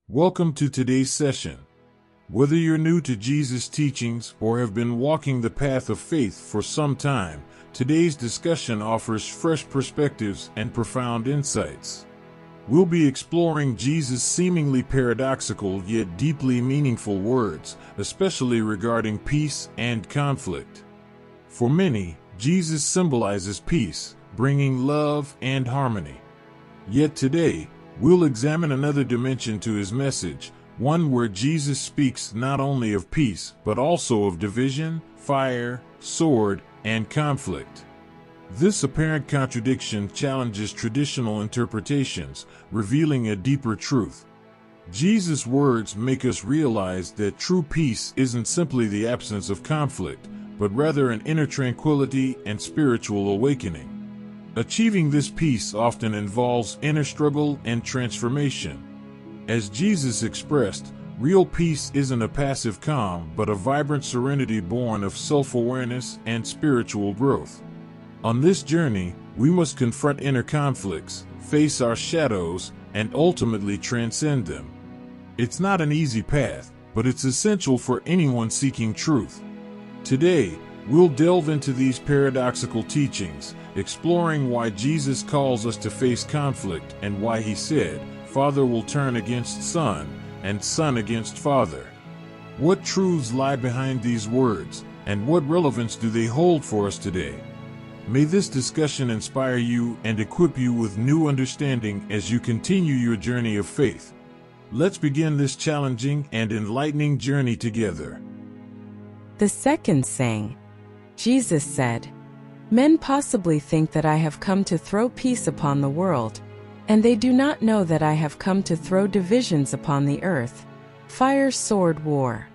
Welcome to today's session. Whether you're new to Jesus' teachings or have been walking the path of faith for some time, today's discussion offers fresh perspectives and profound insights. We'll be exploring Jesus' seemingly paradoxical yet deeply meaningful words, especially regarding peace and conflict. For many, Jesus symbolizes peace, bringing love and harmony. Yet today, we'll examine another dimension to his message, one where Jesus speaks not only of peace, but also of division, fire, sword, and conflict. This apparent contradiction challenges traditional interpretations, revealing a deeper truth. Jesus' words make us realize that true peace isn't simply the absence of conflict, but rather an inner tranquility and spiritual awakening. Achieving this peace often involves inner struggle and transformation. As Jesus expressed, real peace isn't a passive calm, but a vibrant serenity born of self-awareness and spiritual growth. On this journey, we must confront inner conflicts, face our shadows, and ultimately transcend them. It's not an easy path, but it's essential for anyone seeking truth. Today, we'll delve into these paradoxical teachings, exploring why Jesus calls us to face conflict and why he said, "Father will turn against son, and son against father." What truths lie behind these words, and what relevance do they hold for us today? May this discussion inspire you and equip you with new understanding as you continue your journey of faith. Let's begin this challenging and enlightening journey together. The second saying, Jesus said, "Men possibly think that I have come to throw peace upon the world, and they do not know that I have come to throw divisions upon the earth, fire, sword, war.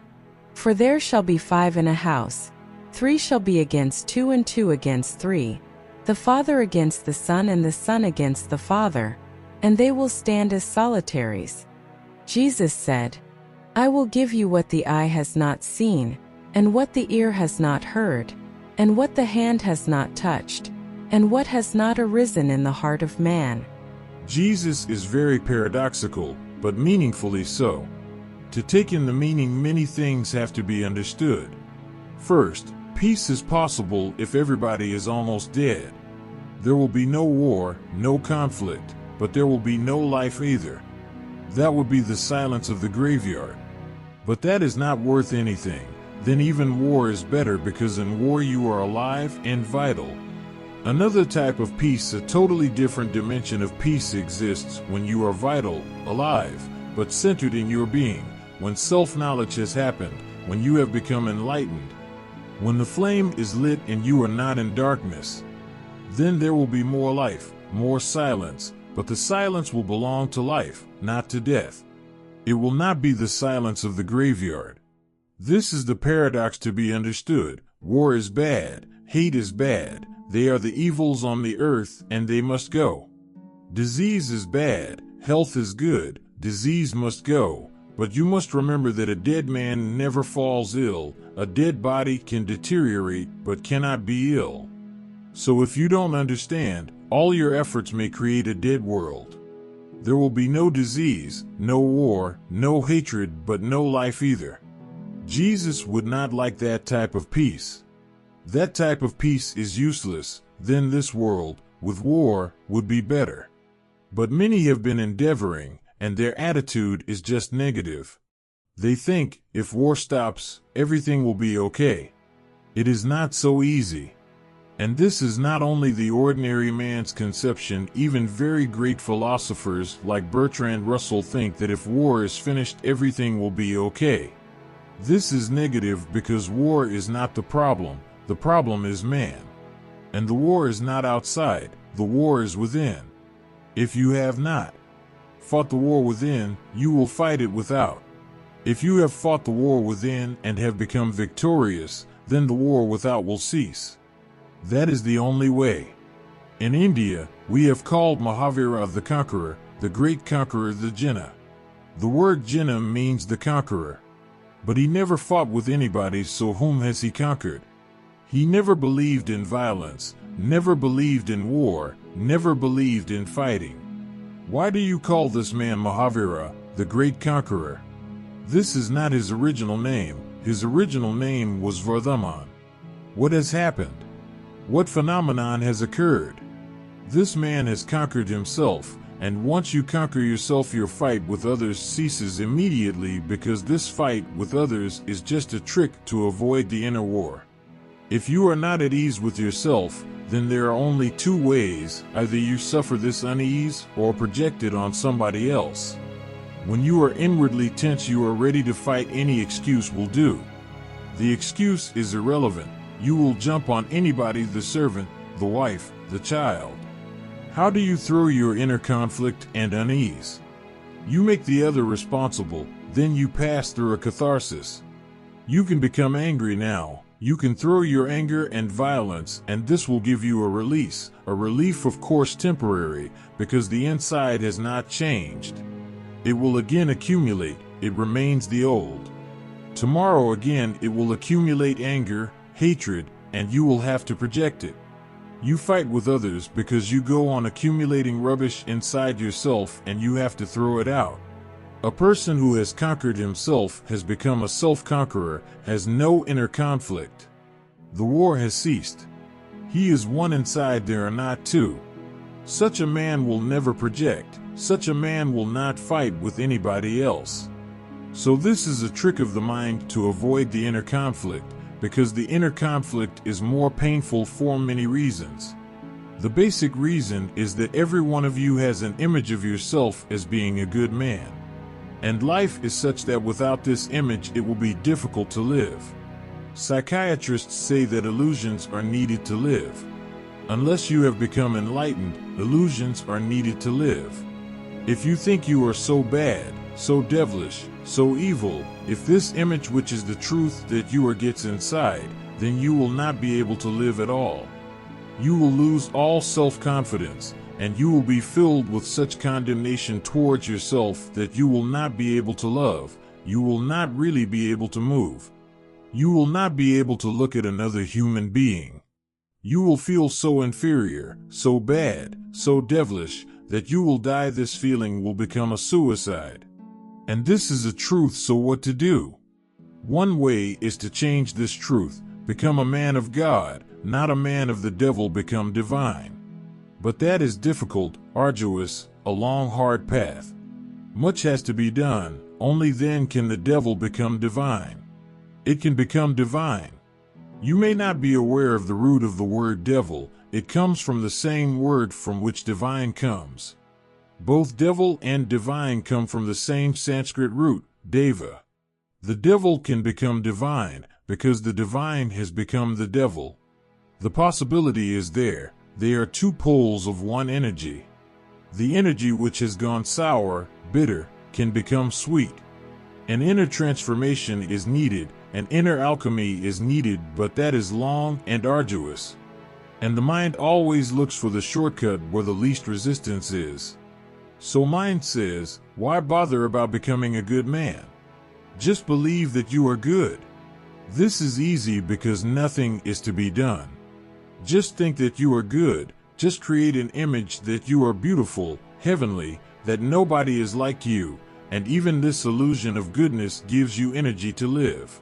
For there shall be 5 in a house, 3 shall be against 2 and 2 against 3, the father against the son and the son against the father, and they will stand as solitaries." Jesus said, "I will give you what the eye has not seen, and what the ear has not heard, and what the hand has not touched, and what has not arisen in the heart of man." Jesus is very paradoxical, but meaningfully so. To take in the meaning, many things have to be understood. First, peace is possible if everybody is almost dead. There will be no war, no conflict, but there will be no life either. That would be the silence of the graveyard. But that is not worth anything. Then even war is better, because in war you are alive and vital. Another type of peace, a totally different dimension of peace, exists when you are vital, alive, but centered in your being, when self-knowledge has happened, when you have become enlightened. When the flame is lit and you are not in darkness, then there will be more life, more silence, but the silence will belong to life, not to death. It will not be the silence of the graveyard. This is the paradox to be understood. War is bad, hate is bad, they are the evils on the earth and they must go. Disease is bad, health is good, disease must go. But you must remember that a dead man never falls ill, a dead body can deteriorate but cannot be ill. So if you don't understand, all your efforts may create a dead world. There will be no disease, no war, no hatred, but no life either. Jesus would not like that type of peace. That type of peace is useless. Then this world, with war, would be better. But many have been endeavoring, and their attitude is just negative. They think, if war stops, everything will be okay. It is not so easy. And this is not only the ordinary man's conception. Even very great philosophers like Bertrand Russell think that if war is finished, everything will be okay. This is negative, because war is not the problem is man. And the war is not outside, the war is within. If you have not fought the war within, you will fight it without. If you have fought the war within and have become victorious, then the war without will cease. That is the only way. In India, we have called Mahavira the conqueror, the great conqueror, the Jinnah. The word Jinnah means the conqueror. But he never fought with anybody, so whom has he conquered? He never believed in violence, never believed in war, never believed in fighting. Why do you call this man Mahavira, the great conqueror. This is not his original name. His original name was Vardhaman. What has happened? What phenomenon has occurred? This man has conquered himself, and once you conquer yourself, your fight with others ceases immediately, because this fight with others is just a trick to avoid the inner war. If you are not at ease with yourself, then there are only two ways: either you suffer this unease or project it on somebody else. When you are inwardly tense, you are ready to fight. Any excuse will do. The excuse is irrelevant. You will jump on anybody: the servant, the wife, the child. How do you throw your inner conflict and unease? You make the other responsible, then you pass through a catharsis. You can become angry now. You can throw your anger and violence, and this will give you a release, a relief, of course temporary, because the inside has not changed. It will again accumulate. It remains the old. Tomorrow again it will accumulate anger, hatred, and you will have to project it. You fight with others because you go on accumulating rubbish inside yourself, and you have to throw it out. A person who has conquered himself, has become a self-conqueror, has no inner conflict. The war has ceased. He is one inside, there are not two. Such a man will never project. Such a man will not fight with anybody else. So this is a trick of the mind to avoid the inner conflict, because the inner conflict is more painful for many reasons. The basic reason is that every one of you has an image of yourself as being a good man. And life is such that without this image it will be difficult to live. Psychiatrists say that illusions are needed to live. Unless you have become enlightened, illusions are needed to live. If you think you are so bad, so devilish, so evil, if this image, which is the truth that you are, gets inside, then you will not be able to live at all. You will lose all self-confidence, and you will be filled with such condemnation towards yourself that you will not be able to love. You will not really be able to move. You will not be able to look at another human being. You will feel so inferior, so bad, so devilish, that you will die. This feeling will become a suicide. And this is a truth, so what to do? One way is to change this truth, become a man of God, not a man of the devil, become divine. But that is difficult, arduous, a long, hard path. Much has to be done. Only then can the devil become divine. It can become divine. You may not be aware of the root of the word devil. It comes from the same word from which divine comes. Both devil and divine come from the same Sanskrit root, deva. The devil can become divine because the divine has become the devil. The possibility is there. They are two poles of one energy. The energy which has gone sour, bitter, can become sweet. An inner transformation is needed, an inner alchemy is needed, but that is long and arduous. And the mind always looks for the shortcut where the least resistance is. So mind says, why bother about becoming a good man? Just believe that you are good. This is easy because nothing is to be done. Just think that you are good. Just create an image that you are beautiful, heavenly, that nobody is like you, and even this illusion of goodness gives you energy to live.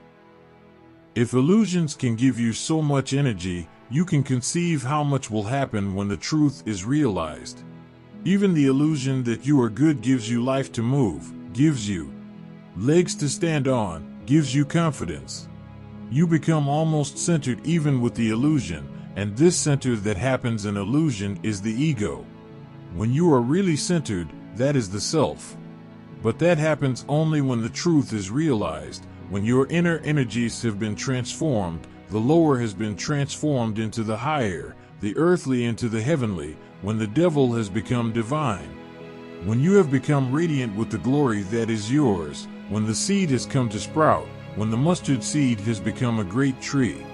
If illusions can give you so much energy, you can conceive how much will happen when the truth is realized. Even the illusion that you are good gives you life to move, gives you legs to stand on, gives you confidence. You become almost centered even with the illusion, and this center that happens in illusion is the ego. When you are really centered, that is the self. But that happens only when the truth is realized, when your inner energies have been transformed, the lower has been transformed into the higher, the earthly into the heavenly, when the devil has become divine. When you have become radiant with the glory that is yours, when the seed has come to sprout, when the mustard seed has become a great tree.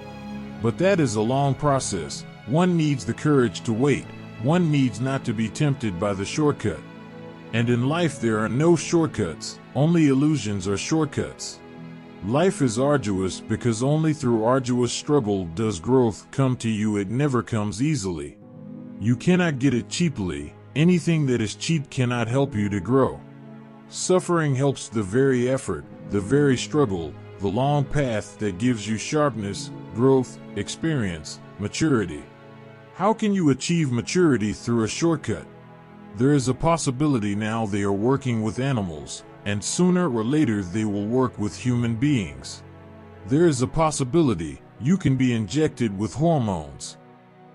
But that is a long process. One needs the courage to wait. One needs not to be tempted by the shortcut. And in life there are no shortcuts, only illusions are shortcuts. Life is arduous because only through arduous struggle does growth come to you. It never comes easily. You cannot get it cheaply. Anything that is cheap cannot help you to grow. Suffering helps the very effort, the very struggle, the long path that gives you sharpness, growth, experience, maturity. How can you achieve maturity through a shortcut? There is a possibility now they are working with animals, and sooner or later they will work with human beings. There is a possibility you can be injected with hormones.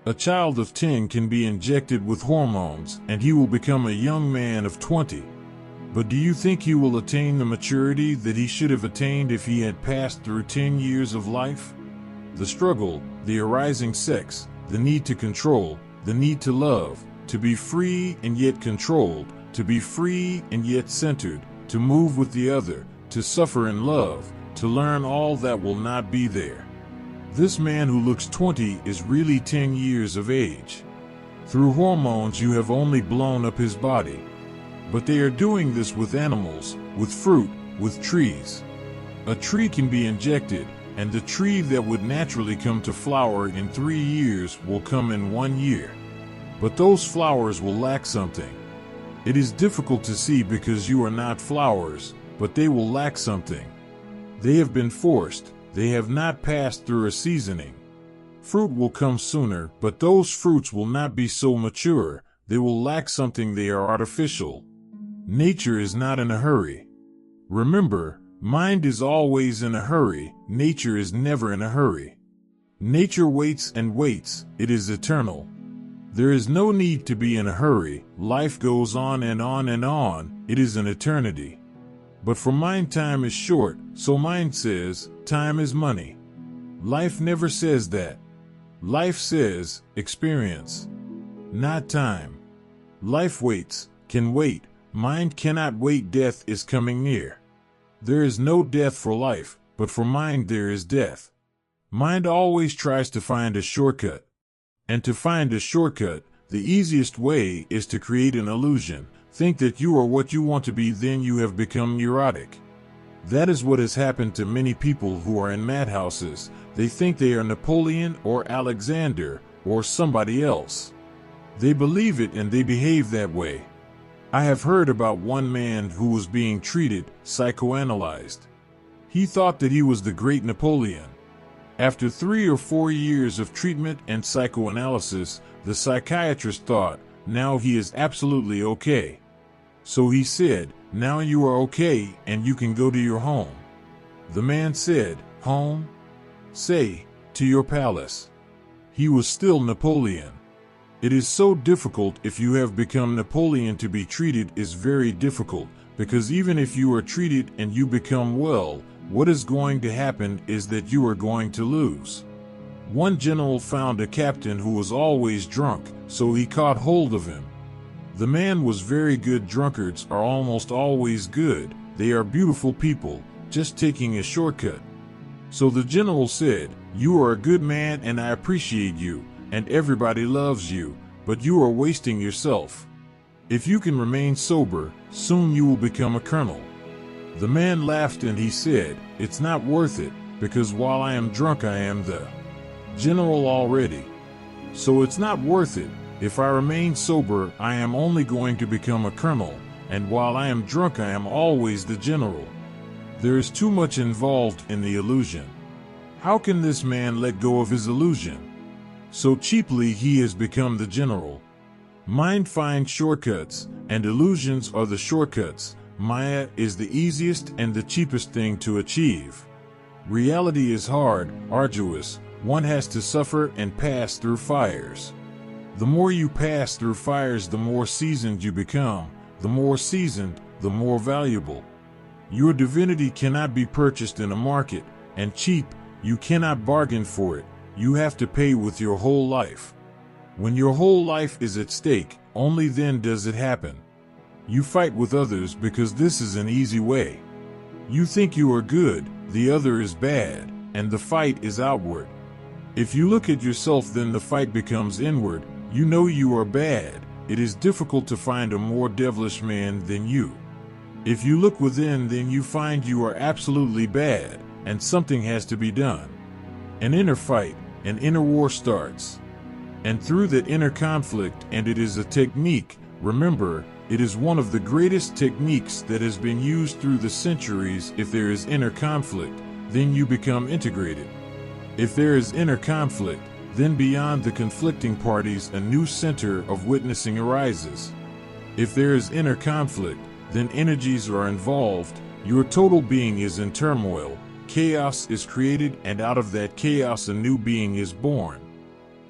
A child of 10 can be injected with hormones and he will become a young man of 20. But do you think he will attain the maturity that he should have attained if he had passed through 10 years of life? The struggle, the arising sex, the need to control, the need to love, to be free and yet controlled, to be free and yet centered, to move with the other, to suffer in love, to learn all that will not be there. This man who looks 20 is really 10 years of age. Through hormones you have only blown up his body. But they are doing this with animals, with fruit, with trees. A tree can be injected, and the tree that would naturally come to flower in 3 years will come in 1 year. But those flowers will lack something. It is difficult to see because you are not flowers, but they will lack something. They have been forced, they have not passed through a seasoning. Fruit will come sooner, but those fruits will not be so mature, they will lack something, they are artificial. Nature is not in a hurry. Remember, mind is always in a hurry, nature is never in a hurry. Nature waits and waits, it is eternal. There is no need to be in a hurry, life goes on and on and on, it is an eternity. But for mind time is short, so mind says, time is money. Life never says that. Life says, experience, not time. Life waits, can wait, mind cannot wait, death is coming near. There is no death for life, but for mind there is death. Mind always tries to find a shortcut. And to find a shortcut, the easiest way is to create an illusion. Think that you are what you want to be, then you have become neurotic. That is what has happened to many people who are in madhouses. They think they are Napoleon or Alexander or somebody else. They believe it and they behave that way. I have heard about one man who was being treated, psychoanalyzed. He thought that he was the great Napoleon. After 3 or 4 years of treatment and psychoanalysis, the psychiatrist thought, now he is absolutely okay. So he said, now you are okay and you can go to your home. The man said, home? Say, to your palace. He was still Napoleon. It is so difficult if you have become Napoleon. To be treated is very difficult, because even if you are treated and you become well, what is going to happen is that you are going to lose. One general found a captain who was always drunk, so he caught hold of him. The man was very good. Drunkards are almost always good. They are beautiful people, just taking a shortcut. So the general said, you are a good man and I appreciate you, and everybody loves you, but you are wasting yourself. If you can remain sober, soon you will become a colonel. The man laughed and he said, it's not worth it, because while I am drunk I am the general already. So it's not worth it. If I remain sober, I am only going to become a colonel, and while I am drunk I am always the general. There is too much involved in the illusion. How can this man let go of his illusion? So cheaply he has become the general. Mind finds shortcuts, and illusions are the shortcuts. Maya is the easiest and the cheapest thing to achieve. Reality is hard, arduous. One has to suffer and pass through fires. The more you pass through fires, the more seasoned you become. The more seasoned, the more valuable. Your divinity cannot be purchased in a market, and cheap, you cannot bargain for it. You have to pay with your whole life. When your whole life is at stake, only then does it happen. You fight with others because this is an easy way. You think you are good, the other is bad, and the fight is outward. If you look at yourself, then the fight becomes inward. You know you are bad. It is difficult to find a more devilish man than you. If you look within, then you find you are absolutely bad, and something has to be done. An inner fight, an inner war starts. And through that inner conflict, and it is a technique, remember, It is one of the greatest techniques that has been used through the centuries. If there is inner conflict, then you become integrated. If there is inner conflict, then beyond the conflicting parties a new center of witnessing arises. If there is inner conflict, then energies are involved, your total being is in turmoil, chaos is created, and out of that chaos a new being is born.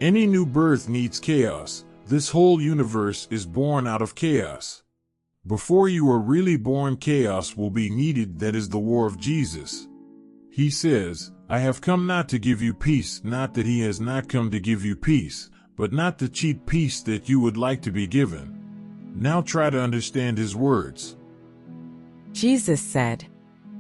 Any new birth needs chaos. This whole universe is born out of chaos. Before you are really born, chaos will be needed. That is the war of Jesus. He says, I have come not to give you peace, not that he has not come to give you peace, but not the cheap peace that you would like to be given. Now try to understand his words. Jesus said,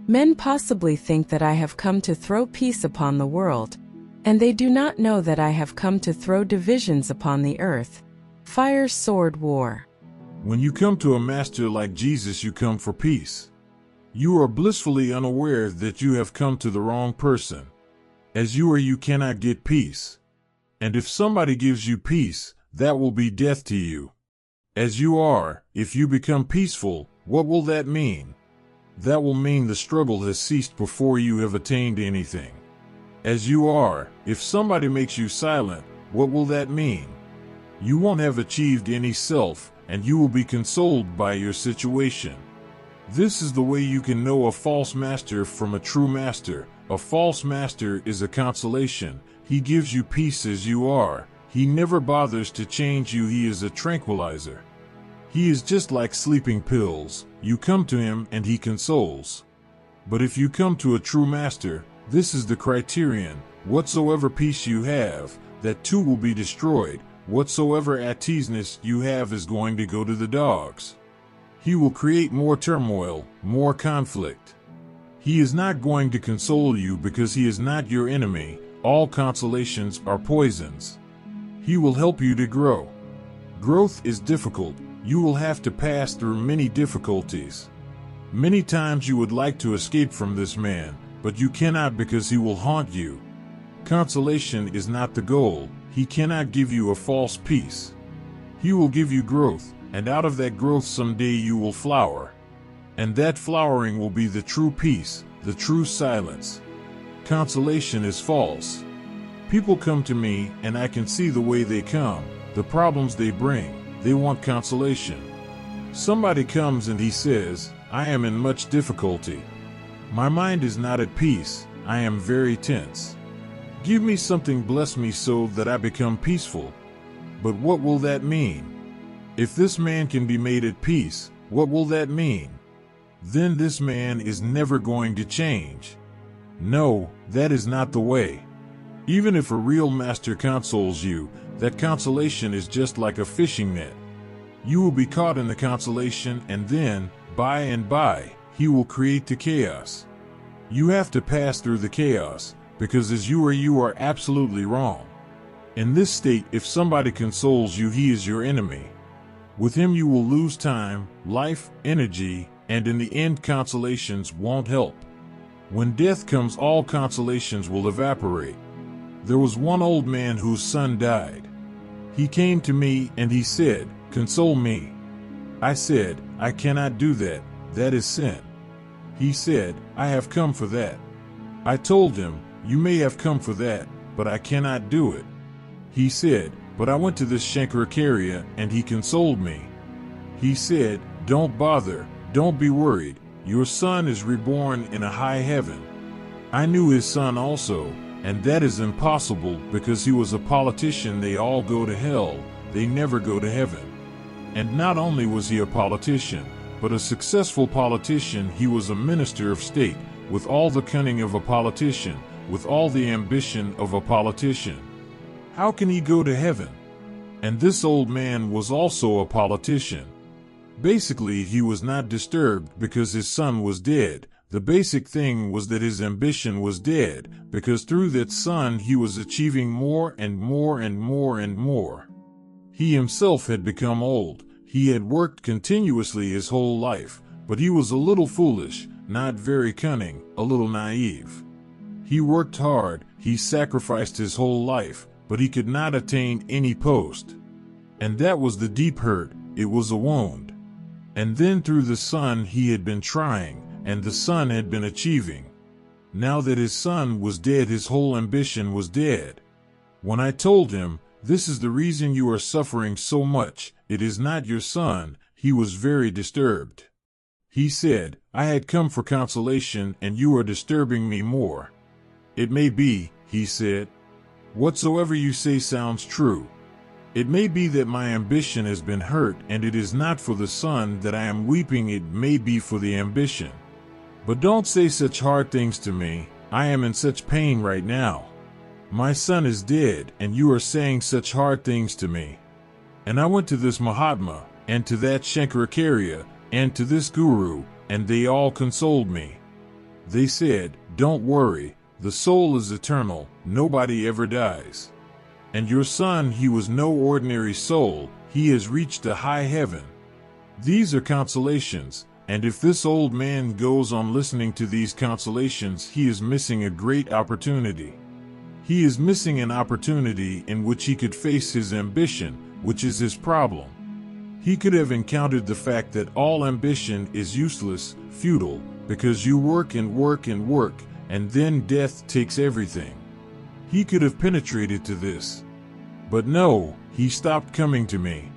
Men possibly think that I have come to throw peace upon the world, and they do not know that I have come to throw divisions upon the earth. Fire, sword, war. When you come to a master like Jesus, you come for peace. You are blissfully unaware that you have come to the wrong person. As you are, you cannot get peace. And if somebody gives you peace, that will be death to you. As you are, if you become peaceful, what will that mean? That will mean the struggle has ceased before you have attained anything. As you are, if somebody makes you silent, what will that mean? You won't have achieved any self, and you will be consoled by your situation. This is the way you can know a false master from a true master. A false master is a consolation. He gives you peace as you are. He never bothers to change you. He is a tranquilizer. He is just like sleeping pills. You come to him and he consoles. But if you come to a true master, this is the criterion. Whatsoever peace you have, that too will be destroyed. Whatsoever at-easeness you have is going to go to the dogs. He will create more turmoil, more conflict. He is not going to console you because he is not your enemy. All consolations are poisons. He will help you to grow. Growth is difficult. You will have to pass through many difficulties. Many times you would like to escape from this man, but you cannot because he will haunt you. Consolation is not the goal. He cannot give you a false peace. He will give you growth, and out of that growth someday you will flower. And that flowering will be the true peace, the true silence. Consolation is false. People come to me, and I can see the way they come, the problems they bring. They want consolation. Somebody comes and he says, I am in much difficulty. My mind is not at peace. I am very tense. Give me something, bless me so that I become peaceful. But what will that mean? If this man can be made at peace, what will that mean? Then this man is never going to change. No, that is not the way. Even if a real master consoles you, that consolation is just like a fishing net. You will be caught in the consolation, and then, by and by, he will create the chaos. You have to pass through the chaos, because as you are absolutely wrong. In this state, if somebody consoles you, he is your enemy. With him you will lose time, life, energy, and in the end consolations won't help. When death comes, all consolations will evaporate. There was one old man whose son died. He came to me and he said, console me. I said, I cannot do that. That is sin. He said, I have come for that. I told him, you may have come for that, but I cannot do it. He said, but I went to this Shankaracharya and he consoled me. He said, don't bother, don't be worried. Your son is reborn in a high heaven. I knew his son also, and that is impossible because he was a politician. They all go to hell, they never go to heaven. And not only was he a politician, but a successful politician, he was a minister of state, with all the cunning of a politician, with all the ambition of a politician. How can he go to heaven? And this old man was also a politician. Basically, he was not disturbed because his son was dead. The basic thing was that his ambition was dead, because through that son he was achieving more and more and more and more. He himself had become old. He had worked continuously his whole life, but he was a little foolish, not very cunning, a little naive. He worked hard, he sacrificed his whole life, but he could not attain any post. And that was the deep hurt. It was a wound. And then through the son he had been trying, and the son had been achieving. Now that his son was dead, his whole ambition was dead. When I told him, "This is the reason you are suffering so much, it is not your son," he was very disturbed. He said, "I had come for consolation, and you are disturbing me more." "It may be," he said. "Whatsoever you say sounds true. It may be that my ambition has been hurt, and it is not for the son that I am weeping, it may be for the ambition. But don't say such hard things to me. I am in such pain right now. My son is dead, and you are saying such hard things to me." And I went to this Mahatma, and to that Shankaracharya, and to this Guru, and they all consoled me. They said, "Don't worry, the soul is eternal, nobody ever dies. And your son, he was no ordinary soul, he has reached a high heaven." These are consolations, and if this old man goes on listening to these consolations, he is missing a great opportunity. He is missing an opportunity in which he could face his ambition, which is his problem. He could have encountered the fact that all ambition is useless, futile, because you work and work and work, and then death takes everything. He could have penetrated to this. But no, he stopped coming to me.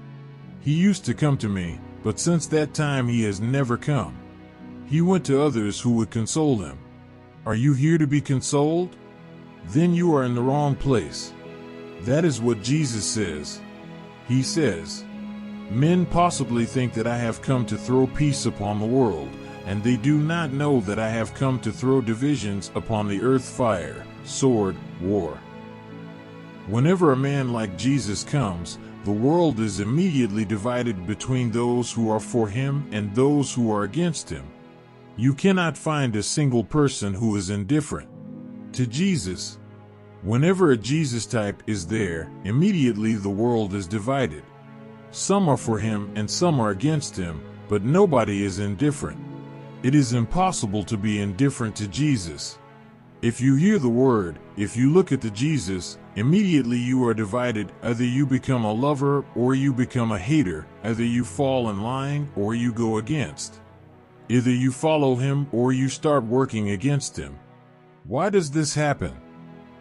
He used to come to me, but since that time he has never come. He went to others who would console him. Are you here to be consoled? Then you are in the wrong place. That is what Jesus says. He says, "Men possibly think that I have come to throw peace upon the world, and they do not know that I have come to throw divisions upon the earth, fire, sword, war." Whenever a man like Jesus comes, the world is immediately divided between those who are for him and those who are against him. You cannot find a single person who is indifferent to Jesus. Whenever a Jesus type is there, immediately the world is divided. Some are for him and some are against him, but nobody is indifferent. It is impossible to be indifferent to Jesus. If you hear the word, if you look at the Jesus, immediately you are divided. Either you become a lover or you become a hater. Either you fall in line or you go against. Either you follow him or you start working against him. Why does this happen?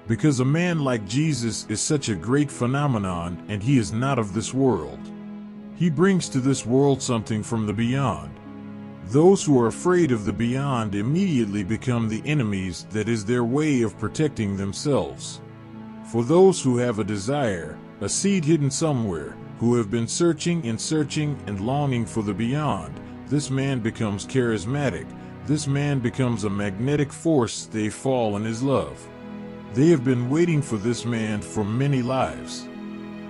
Because a man like Jesus is such a great phenomenon, and he is not of this world. He brings to this world something from the beyond. Those who are afraid of the beyond immediately become the enemies. That is their way of protecting themselves. For those who have a desire, a seed hidden somewhere, who have been searching and longing for the beyond, this man becomes charismatic. This man becomes a magnetic force. They fall in his love. They have been waiting for this man for many lives.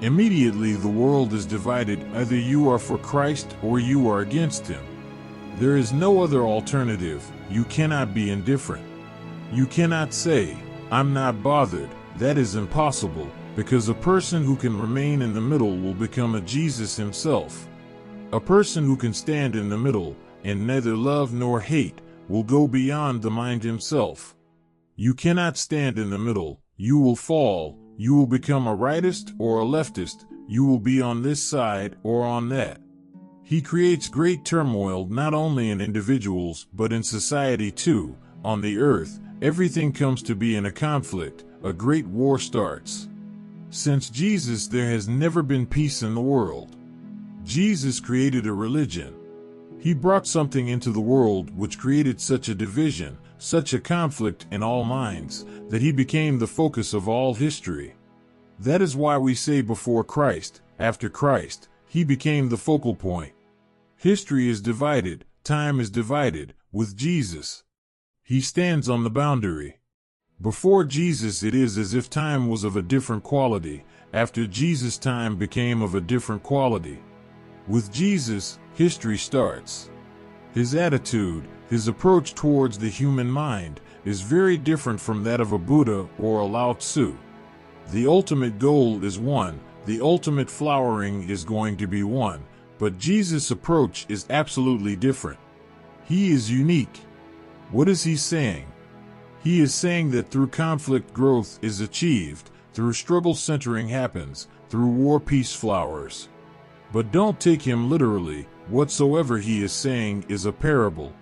Immediately the world is divided. Either you are for Christ or you are against him. There is no other alternative. You cannot be indifferent. You cannot say, "I'm not bothered." That is impossible, because a person who can remain in the middle will become a Jesus himself. A person who can stand in the middle, and neither love nor hate, will go beyond the mind himself. You cannot stand in the middle. You will fall. You will become a rightist or a leftist. You will be on this side or on that. He creates great turmoil not only in individuals but in society too. On the earth, everything comes to be in a conflict. A great war starts. Since Jesus, there has never been peace in the world. Jesus created a religion. He brought something into the world which created such a division, such a conflict in all minds, that he became the focus of all history. That is why we say before Christ, after Christ, he became the focal point. History is divided, time is divided, with Jesus. He stands on the boundary. Before Jesus, it is as if time was of a different quality. After Jesus, time became of a different quality. With Jesus, history starts. His attitude, his approach towards the human mind, is very different from that of a Buddha or a Lao Tzu. The ultimate goal is one, the ultimate flowering is going to be one, but Jesus' approach is absolutely different. He is unique. What is he saying? He is saying that through conflict growth is achieved, through struggle centering happens, through war peace flowers. But don't take him literally. Whatsoever he is saying is a parable.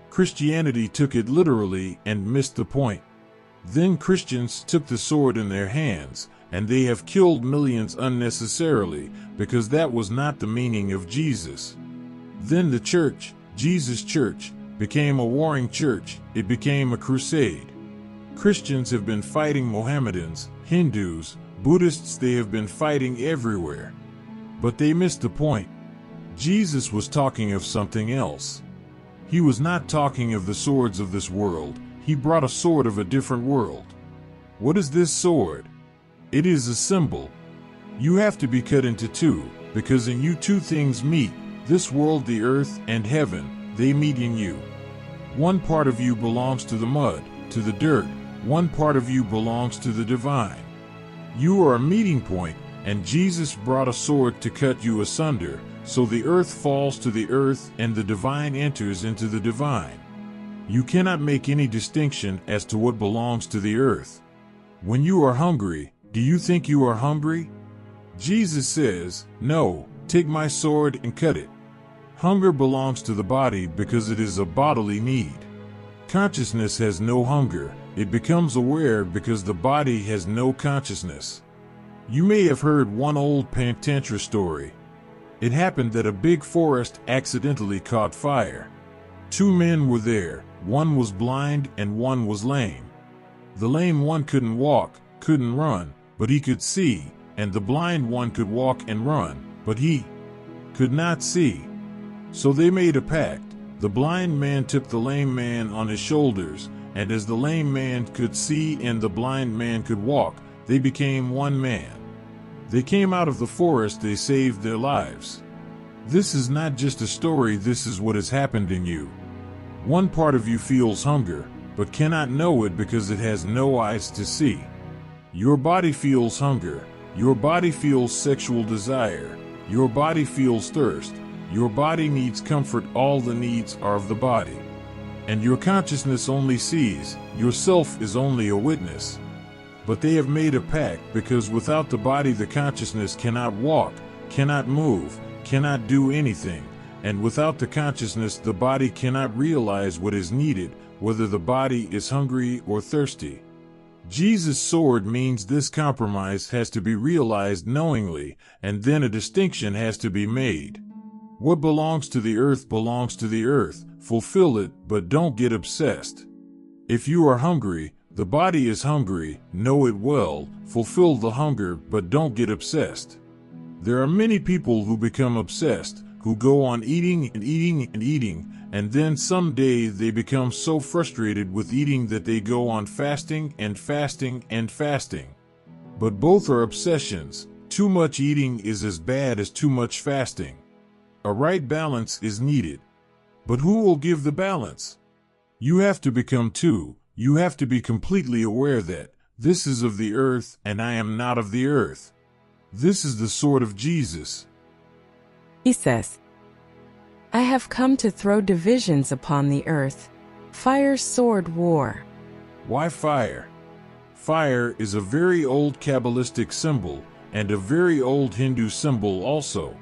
Christianity took it literally and missed the point. Then Christians took the sword in their hands, and they have killed millions unnecessarily, because that was not the meaning of Jesus. Then the church, Jesus' church, became a warring church. It became a crusade. Christians have been fighting Mohammedans, Hindus, Buddhists. They have been fighting everywhere. But they missed the point. Jesus was talking of something else. He was not talking of the swords of this world. He brought a sword of a different world. What is this sword? It is a symbol. You have to be cut into two, because in you two things meet, this world, the earth, and heaven. They meet in you. One part of you belongs to the mud, to the dirt. One part of you belongs to the divine. You are a meeting point, and Jesus brought a sword to cut you asunder, so the earth falls to the earth and the divine enters into the divine. You cannot make any distinction as to what belongs to the earth. When you are hungry, do you think you are hungry? Jesus says, "No, take my sword and cut it." Hunger belongs to the body because it is a bodily need. Consciousness has no hunger. It becomes aware because the body has no consciousness. You may have heard one old pentantra story. It happened that a big forest accidentally caught fire. Two men were there. One was blind and one was lame. The lame one couldn't walk, couldn't run, but he could see, and the blind one could walk and run, but he could not see. So they made a pact. The blind man took the lame man on his shoulders, and as the lame man could see and the blind man could walk, they became one man. They came out of the forest, they saved their lives. This is not just a story, this is what has happened in you. One part of you feels hunger, but cannot know it because it has no eyes to see. Your body feels hunger. Your body feels sexual desire. Your body feels thirst. Your body needs comfort. All the needs are of the body. And your consciousness only sees. Yourself is only a witness. But they have made a pact, because without the body the consciousness cannot walk, cannot move, cannot do anything. And without the consciousness the body cannot realize what is needed, whether the body is hungry or thirsty. Jesus' sword means this compromise has to be realized knowingly, and then a distinction has to be made. What belongs to the earth belongs to the earth. Fulfill it, but don't get obsessed. If you are hungry, the body is hungry, know it well, fulfill the hunger, but don't get obsessed. There are many people who become obsessed, who go on eating and eating and eating, and then someday they become so frustrated with eating that they go on fasting and fasting and fasting. But both are obsessions. Too much eating is as bad as too much fasting. A right balance is needed. But who will give the balance? You have to become two. You have to be completely aware that this is of the earth and I am not of the earth. This is the sword of Jesus. He says, "I have come to throw divisions upon the earth. Fire, sword, war." Why fire? Fire is a very old Kabbalistic symbol and a very old Hindu symbol also.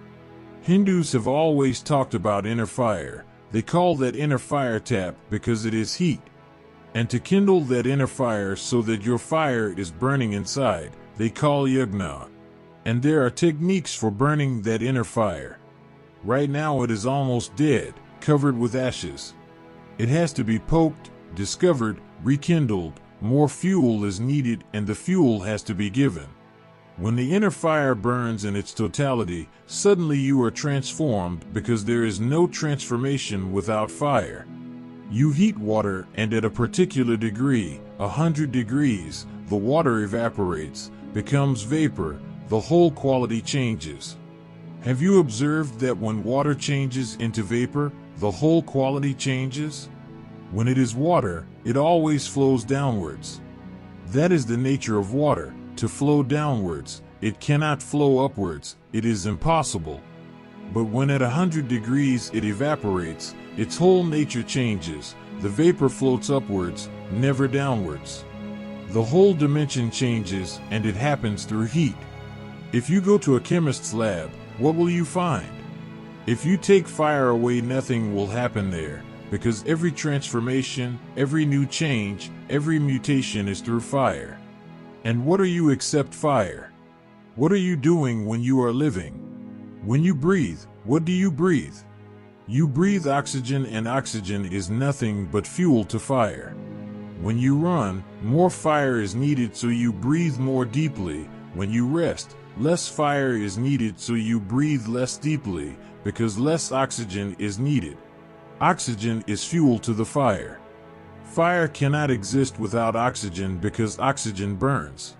Hindus have always talked about inner fire. They call that inner fire tap because it is heat. And to kindle that inner fire so that your fire is burning inside, they call yajna. And there are techniques for burning that inner fire. Right now it is almost dead, covered with ashes. It has to be poked, discovered, rekindled. More fuel is needed and the fuel has to be given. When the inner fire burns in its totality, suddenly you are transformed, because there is no transformation without fire. You heat water and at a particular degree, 100 degrees, the water evaporates, becomes vapor, the whole quality changes. Have you observed that when water changes into vapor, the whole quality changes? When it is water, it always flows downwards. That is the nature of water, to flow downwards. It cannot flow upwards, it is impossible. But when at 100 degrees it evaporates, its whole nature changes. The vapor floats upwards, never downwards. The whole dimension changes, and it happens through heat. If you go to a chemist's lab, what will you find? If you take fire away, nothing will happen there, because every transformation, every new change, every mutation is through fire. And what are you except fire? What are you doing when you are living? When you breathe, what do you breathe? You breathe oxygen, and oxygen is nothing but fuel to fire. When you run, more fire is needed, so you breathe more deeply. When you rest, less fire is needed, so you breathe less deeply, because less oxygen is needed. Oxygen is fuel to the fire. Fire cannot exist without oxygen because oxygen burns.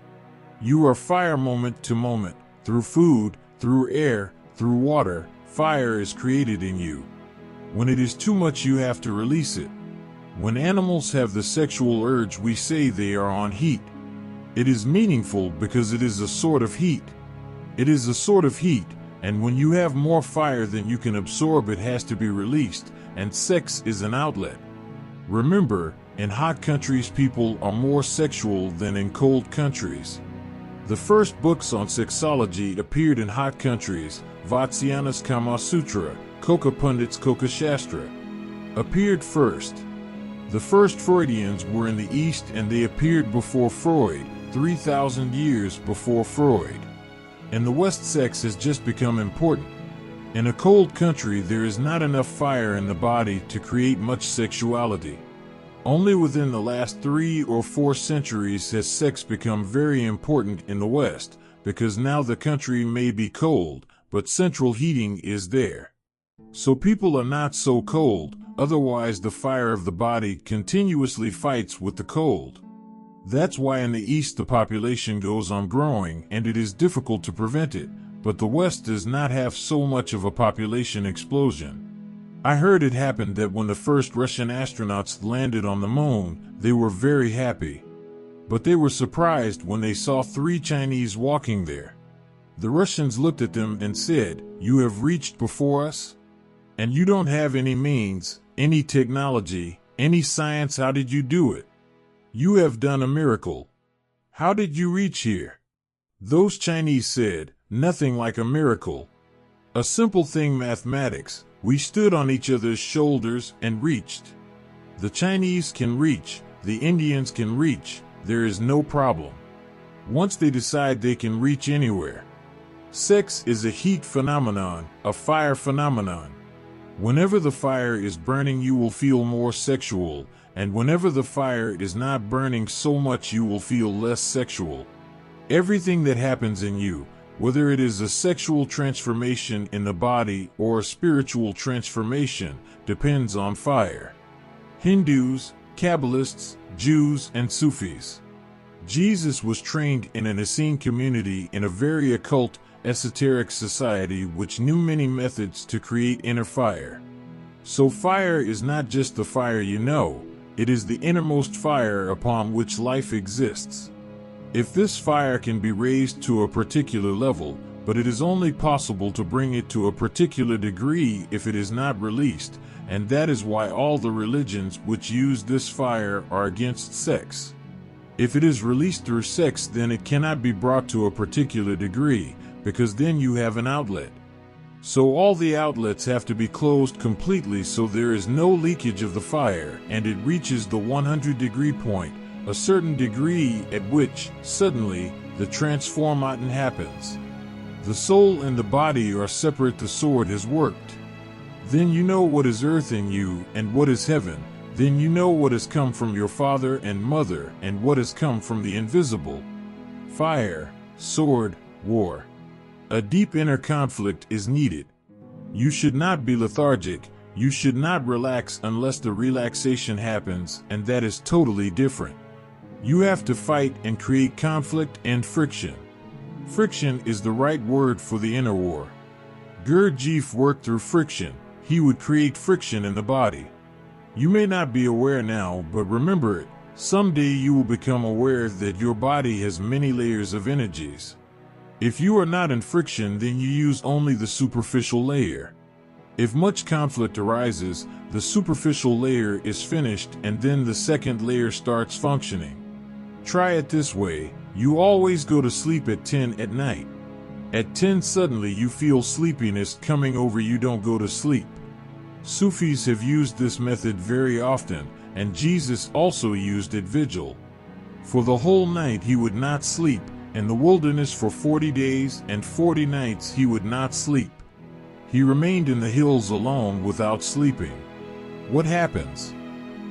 You are fire moment to moment, through food, through air, through water. Fire is created in you. When it is too much, you have to release it. When animals have the sexual urge, we say they are on heat. It is meaningful because it is a sort of heat. It is a sort of heat, and when you have more fire than you can absorb, it has to be released, and sex is an outlet. Remember, in hot countries, people are more sexual than in cold countries. The first books on sexology appeared in hot countries. Vatsyayana's Kama Sutra, Koka Pundit's Koka Shastra, appeared first. The first Freudians were in the East, and they appeared before Freud, 3,000 years before Freud. In the West, sex has just become important. In a cold country, there is not enough fire in the body to create much sexuality. Only within the last 3 or 4 centuries has sex become very important in the West, because now the country may be cold, but central heating is there. So people are not so cold, otherwise the fire of the body continuously fights with the cold. That's why in the East the population goes on growing and it is difficult to prevent it, but the West does not have so much of a population explosion. I heard it happened that when the first Russian astronauts landed on the moon, they were very happy. But they were surprised when they saw 3 Chinese walking there. The Russians looked at them and said, "You have reached before us? And you don't have any means, any technology, any science. How did you do it? You have done a miracle. How did you reach here?" Those Chinese said, "Nothing like a miracle. A simple thing, mathematics. We stood on each other's shoulders and reached." The Chinese can reach, the Indians can reach, there is no problem. Once they decide, they can reach anywhere. Sex is a heat phenomenon, a fire phenomenon. Whenever the fire is burning, you will feel more sexual, and whenever the fire is not burning so much, you will feel less sexual. Everything that happens in you, whether it is a sexual transformation in the body or a spiritual transformation, depends on fire. Hindus, Kabbalists, Jews, and Sufis. Jesus was trained in an Essene community in a very occult, esoteric society which knew many methods to create inner fire. So fire is not just the fire you know, it is the innermost fire upon which life exists. If this fire can be raised to a particular level, but it is only possible to bring it to a particular degree if it is not released, and that is why all the religions which use this fire are against sex. If it is released through sex, then it cannot be brought to a particular degree, because then you have an outlet. So all the outlets have to be closed completely so there is no leakage of the fire, and it reaches the 100-degree point, a certain degree at which, suddenly, the transformation happens. The soul and the body are separate, the sword has worked. Then you know what is earth in you and what is heaven. Then you know what has come from your father and mother and what has come from the invisible. Fire, sword, war. A deep inner conflict is needed. You should not be lethargic, you should not relax unless the relaxation happens, and that is totally different. You have to fight and create conflict and friction. Friction is the right word for the inner war. Gurdjieff worked through friction. He would create friction in the body. You may not be aware now, but remember it. Someday you will become aware that your body has many layers of energies. If you are not in friction, then you use only the superficial layer. If much conflict arises, the superficial layer is finished and then the second layer starts functioning. Try it this way. You always go to sleep at 10 at night. At 10 suddenly you feel sleepiness coming over you, don't go to sleep. Sufis have used this method very often, and Jesus also used it vigil. For the whole night he would not sleep, in the wilderness for 40 days and 40 nights he would not sleep. He remained in the hills alone without sleeping. What happens?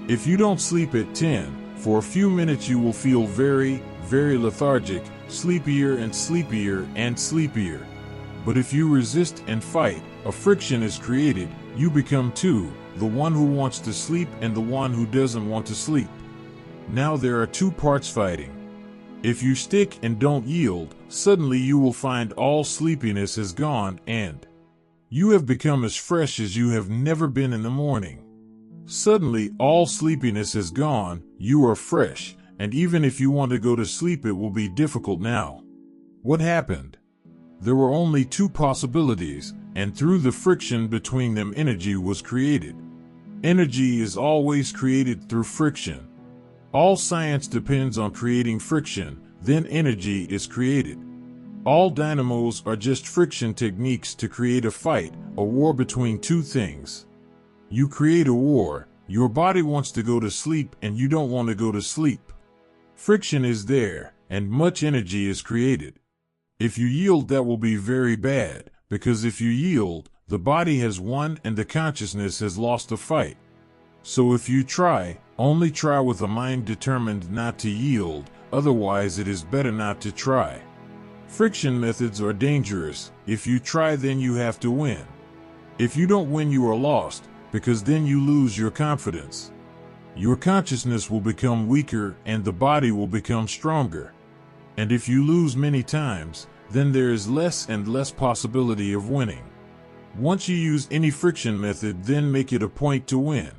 If you don't sleep at 10, for a few minutes you will feel very, very lethargic, sleepier and sleepier and sleepier. But if you resist and fight, a friction is created, you become two, the one who wants to sleep and the one who doesn't want to sleep. Now there are two parts fighting. If you stick and don't yield, suddenly you will find all sleepiness is gone and you have become as fresh as you have never been in the morning. Suddenly all sleepiness is gone, you are fresh, and even if you want to go to sleep it will be difficult now. What happened? There were only two possibilities, and through the friction between them energy was created. Energy is always created through friction. All science depends on creating friction, then energy is created. All dynamos are just friction techniques to create a fight, a war between two things. You create a war, your body wants to go to sleep and you don't want to go to sleep. Friction is there, and much energy is created. If you yield, that will be very bad, because if you yield, the body has won and the consciousness has lost the fight. So if you try, only try with a mind determined not to yield, otherwise it is better not to try. Friction methods are dangerous. If you try, then you have to win. If you don't win, you are lost, because then you lose your confidence. Your consciousness will become weaker and the body will become stronger. And if you lose many times, then there is less and less possibility of winning. Once you use any friction method, then make it a point to win.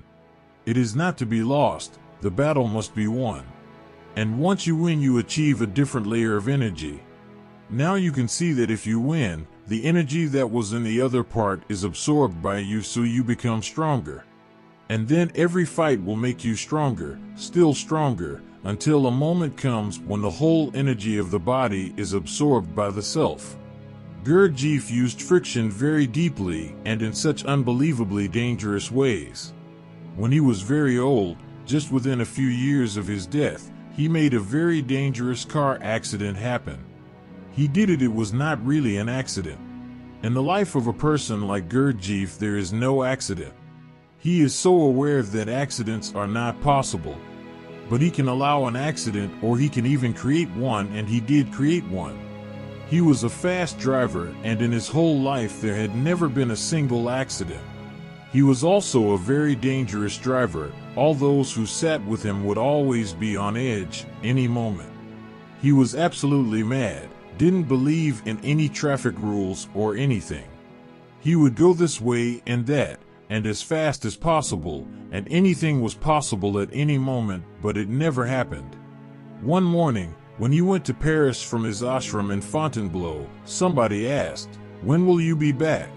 It is not to be lost, the battle must be won. And once you win, you achieve a different layer of energy. Now you can see that if you win, the energy that was in the other part is absorbed by you, so you become stronger. And then every fight will make you stronger, still stronger, until a moment comes when the whole energy of the body is absorbed by the self. Gurdjieff used friction very deeply and in such unbelievably dangerous ways. When he was very old, just within a few years of his death, he made a very dangerous car accident happen. He did it, it was not really an accident. In the life of a person like Gurdjieff, there is no accident. He is so aware that accidents are not possible. But he can allow an accident, or he can even create one, and he did create one. He was a fast driver, and in his whole life there had never been a single accident. He was also a very dangerous driver. All those who sat with him would always be on edge, any moment. He was absolutely mad, didn't believe in any traffic rules or anything. He would go this way and that, and as fast as possible, and anything was possible at any moment, but it never happened. One morning, when he went to Paris from his ashram in Fontainebleau, somebody asked, "When will you be back?"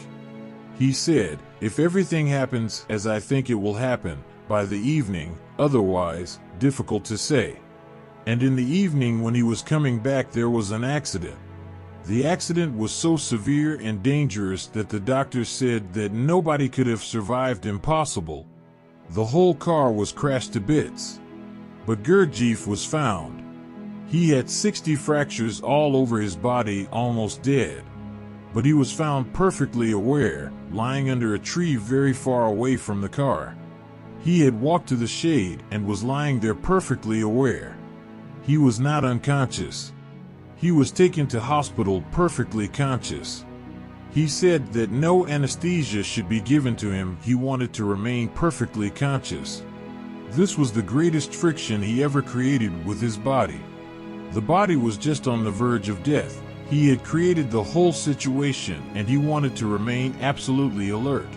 He said, "If everything happens as I think it will happen, by the evening, otherwise, difficult to say." And in the evening when he was coming back, there was an accident. The accident was so severe and dangerous that the doctors said that nobody could have survived, impossible. The whole car was crashed to bits. But Gurdjieff was found. He had 60 fractures all over his body, almost dead. But he was found perfectly aware, lying under a tree very far away from the car. He had walked to the shade and was lying there perfectly aware. He was not unconscious. He was taken to hospital perfectly conscious. He said that no anesthesia should be given to him. He wanted to remain perfectly conscious. This was the greatest friction he ever created with his body. The body was just on the verge of death. He had created the whole situation and he wanted to remain absolutely alert.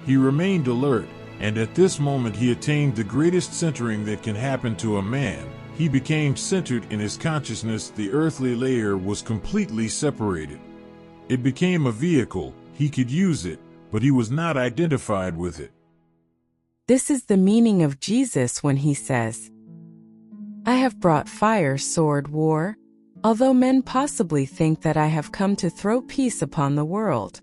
He remained alert, and at this moment he attained the greatest centering that can happen to a man. He became centered in his consciousness. The earthly layer was completely separated. It became a vehicle. He could use it, but he was not identified with it. This is the meaning of Jesus when he says, "I have brought fire, sword, war. although men possibly think that I have come to throw peace upon the world.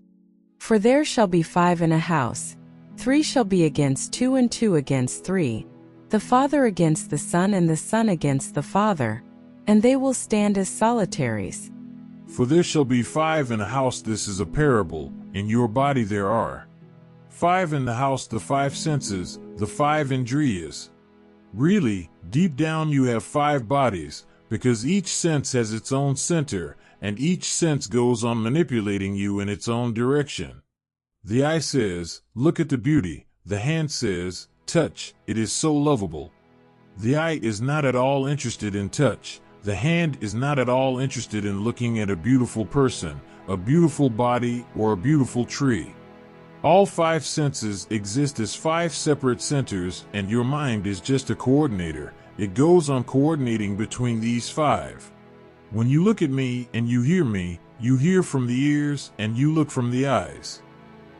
For there shall be 5 in a house, 3 shall be against 2 and 2 against 3, the father against the son and the son against the father, and they will stand as solitaries. For there shall be 5 in a house, this is a parable, in your body there are 5 in the house, the 5 senses, the 5 indriyas. Really, deep down you have 5 bodies, because each sense has its own center, and each sense goes on manipulating you in its own direction. The eye says, look at the beauty. The hand says, touch, it is so lovable. The eye is not at all interested in touch. The hand is not at all interested in looking at a beautiful person, a beautiful body, or a beautiful tree. All 5 senses exist as 5 separate centers, and your mind is just a coordinator. It goes on coordinating between these 5. When you look at me and you hear from the ears and you look from the eyes.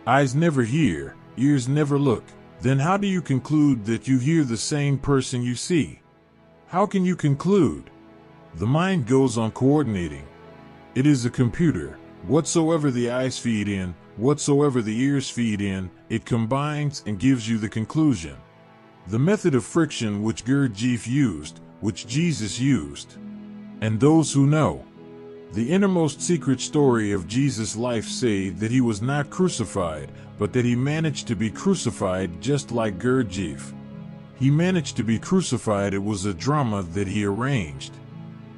Eyes never hear, ears never look. Then how do you conclude that you hear the same person you see? How can you conclude? The mind goes on coordinating. It is a computer. Whatsoever the eyes feed in, whatsoever the ears feed in, it combines and gives you the conclusion. The method of friction which Gurdjieff used, which Jesus used. And those who know the innermost secret story of Jesus' life say that he was not crucified, but that he managed to be crucified just like Gurdjieff. He managed to be crucified, it was a drama that he arranged.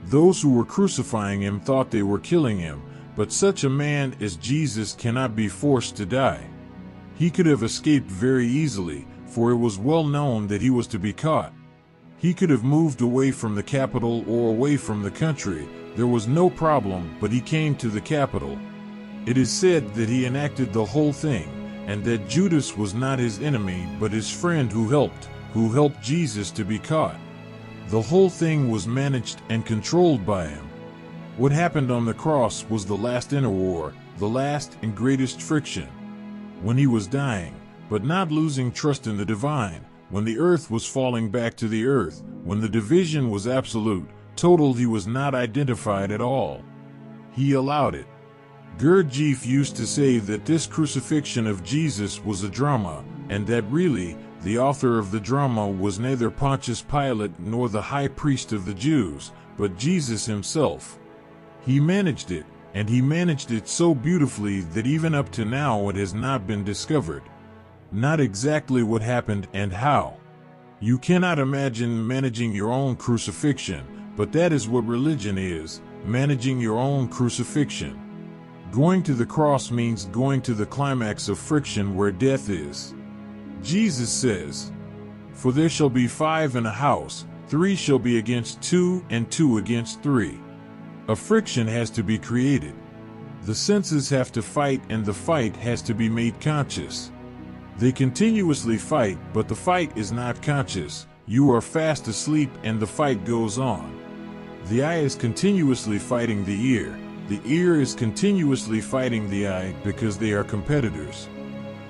Those who were crucifying him thought they were killing him, but such a man as Jesus cannot be forced to die. He could have escaped very easily, for it was well known that he was to be caught. He could have moved away from the capital or away from the country. There was no problem, but he came to the capital. It is said that he enacted the whole thing, and that Judas was not his enemy but his friend who helped Jesus to be caught. The whole thing was managed and controlled by him. What happened on the cross was the last inner war, the last and greatest friction. When he was dying, but not losing trust in the divine, when the earth was falling back to the earth, when the division was absolute, total, he was not identified at all. He allowed it. Gurdjieff used to say that this crucifixion of Jesus was a drama, and that really, the author of the drama was neither Pontius Pilate nor the high priest of the Jews, but Jesus himself. He managed it, and he managed it so beautifully that even up to now it has not been discovered. Not exactly what happened and how. You cannot imagine managing your own crucifixion, but that is what religion is, managing your own crucifixion. Going to the cross means going to the climax of friction where death is. Jesus says, "For there shall be 5 in a house, 3 shall be against 2 and 2 against 3. A friction has to be created. The senses have to fight, and the fight has to be made conscious. They continuously fight, but the fight is not conscious. You are fast asleep and the fight goes on. The eye is continuously fighting the ear is continuously fighting the eye because they are competitors.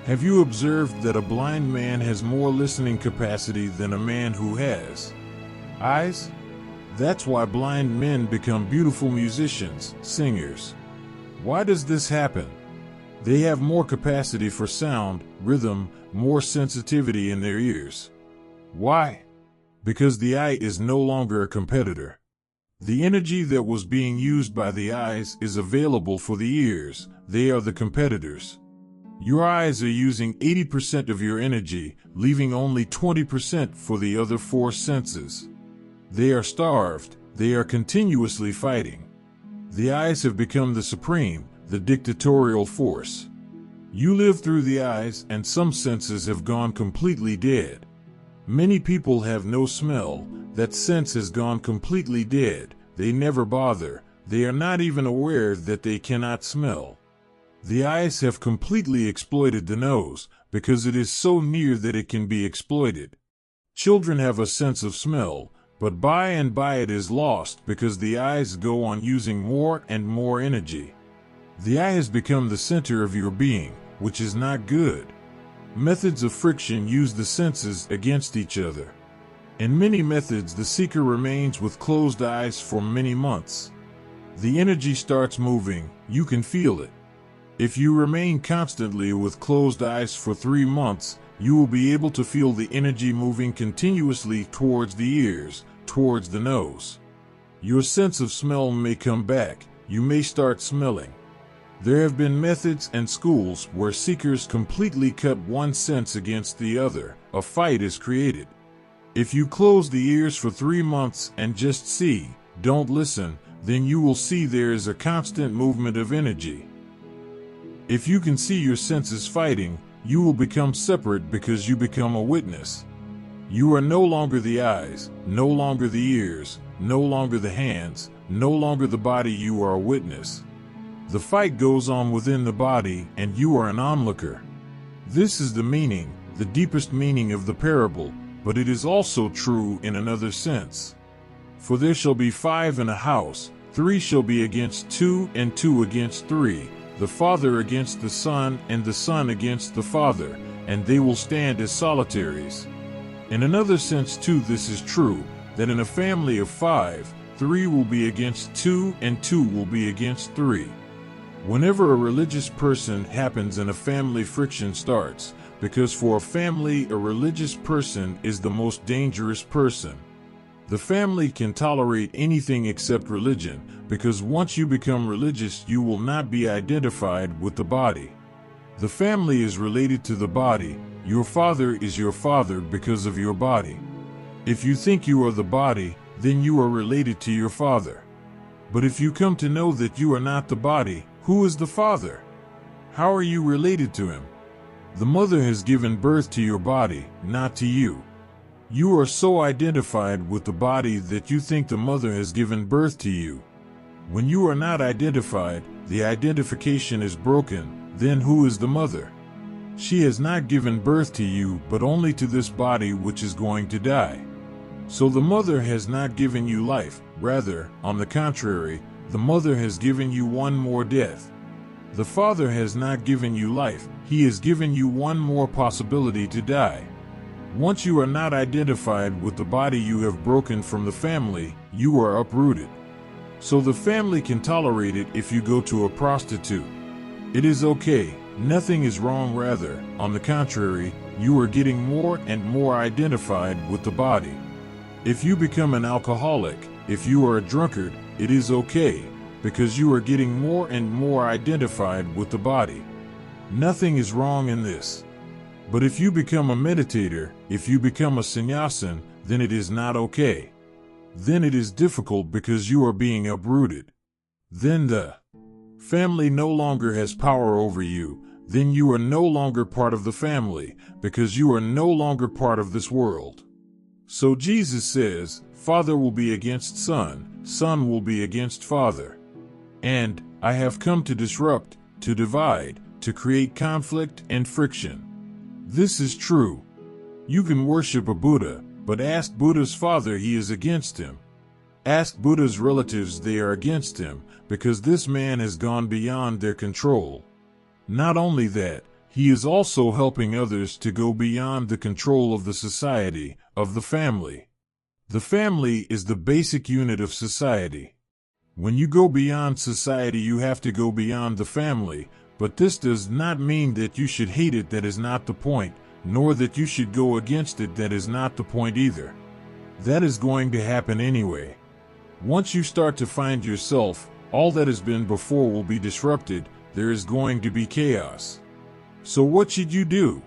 Have you observed that a blind man has more listening capacity than a man who has eyes? That's why blind men become beautiful musicians, singers. Why does this happen? They have more capacity for sound, rhythm, more sensitivity in their ears. Why? Because the eye is no longer a competitor. The energy that was being used by the eyes is available for the ears. They are the competitors. Your eyes are using 80% of your energy, leaving only 20% for the other 4 senses. They are starved. They are continuously fighting. The eyes have become the supreme, the dictatorial force. You live through the eyes, and some senses have gone completely dead. Many people have no smell. That sense has gone completely dead. They never bother. They are not even aware that they cannot smell. The eyes have completely exploited the nose, because it is so near that it can be exploited. Children have a sense of smell, but by and by it is lost because the eyes go on using more and more energy. The eye has become the center of your being, which is not good. Methods of friction use the senses against each other. In many methods, the seeker remains with closed eyes for many months. The energy starts moving, you can feel it. If you remain constantly with closed eyes for 3 months, you will be able to feel the energy moving continuously towards the ears, towards the nose. Your sense of smell may come back, you may start smelling. There have been methods and schools where seekers completely cut one sense against the other. A fight is created. If you close the ears for 3 months and just see, don't listen, then you will see there is a constant movement of energy. If you can see your senses fighting, you will become separate because you become a witness. You are no longer the eyes, no longer the ears, no longer the hands, no longer the body, you are a witness. The fight goes on within the body, and you are an onlooker. This is the meaning, the deepest meaning of the parable, but it is also true in another sense. For there shall be 5 in a house, 3 shall be against 2, and 2 against 3, the father against the son, and the son against the father, and they will stand as solitaries. In another sense too this is true, that in a family of 5, 3 will be against 2, and 2 will be against 3. Whenever a religious person happens in a family, friction starts, because for a family a religious person is the most dangerous person. The family can tolerate anything except religion, because once you become religious you will not be identified with the body. The family is related to the body. Your father is your father because of your body. If you think you are the body, then you are related to your father. But if you come to know that you are not the body, who is the father? How are you related to him? The mother has given birth to your body, not to you. You are so identified with the body that you think the mother has given birth to you. When you are not identified, the identification is broken, then who is the mother? She has not given birth to you, but only to this body which is going to die. So the mother has not given you life, rather, on the contrary, the mother has given you one more death. The father has not given you life, he has given you one more possibility to die. Once you are not identified with the body you have broken from the family, you are uprooted. So the family can tolerate it if you go to a prostitute. It is okay, nothing is wrong, rather, on the contrary, you are getting more and more identified with the body. If you become an alcoholic, if you are a drunkard, it is okay, because you are getting more and more identified with the body. Nothing is wrong in this. But if you become a meditator, if you become a sannyasin, then it is not okay. Then it is difficult because you are being uprooted. Then the family no longer has power over you. Then you are no longer part of the family, because you are no longer part of this world. So Jesus says, Father will be against son, son will be against father. And I have come to disrupt, to divide, to create conflict and friction. This is true. You can worship a Buddha, but ask Buddha's father, he is against him. Ask Buddha's relatives, they are against him, because this man has gone beyond their control. Not only that, he is also helping others to go beyond the control of the society, of the family. The family is the basic unit of society. When you go beyond society, you have to go beyond the family, but this does not mean that you should hate it, that is not the point, nor that you should go against it, that is not the point either. That is going to happen anyway. Once you start to find yourself, all that has been before will be disrupted, there is going to be chaos. So what should you do?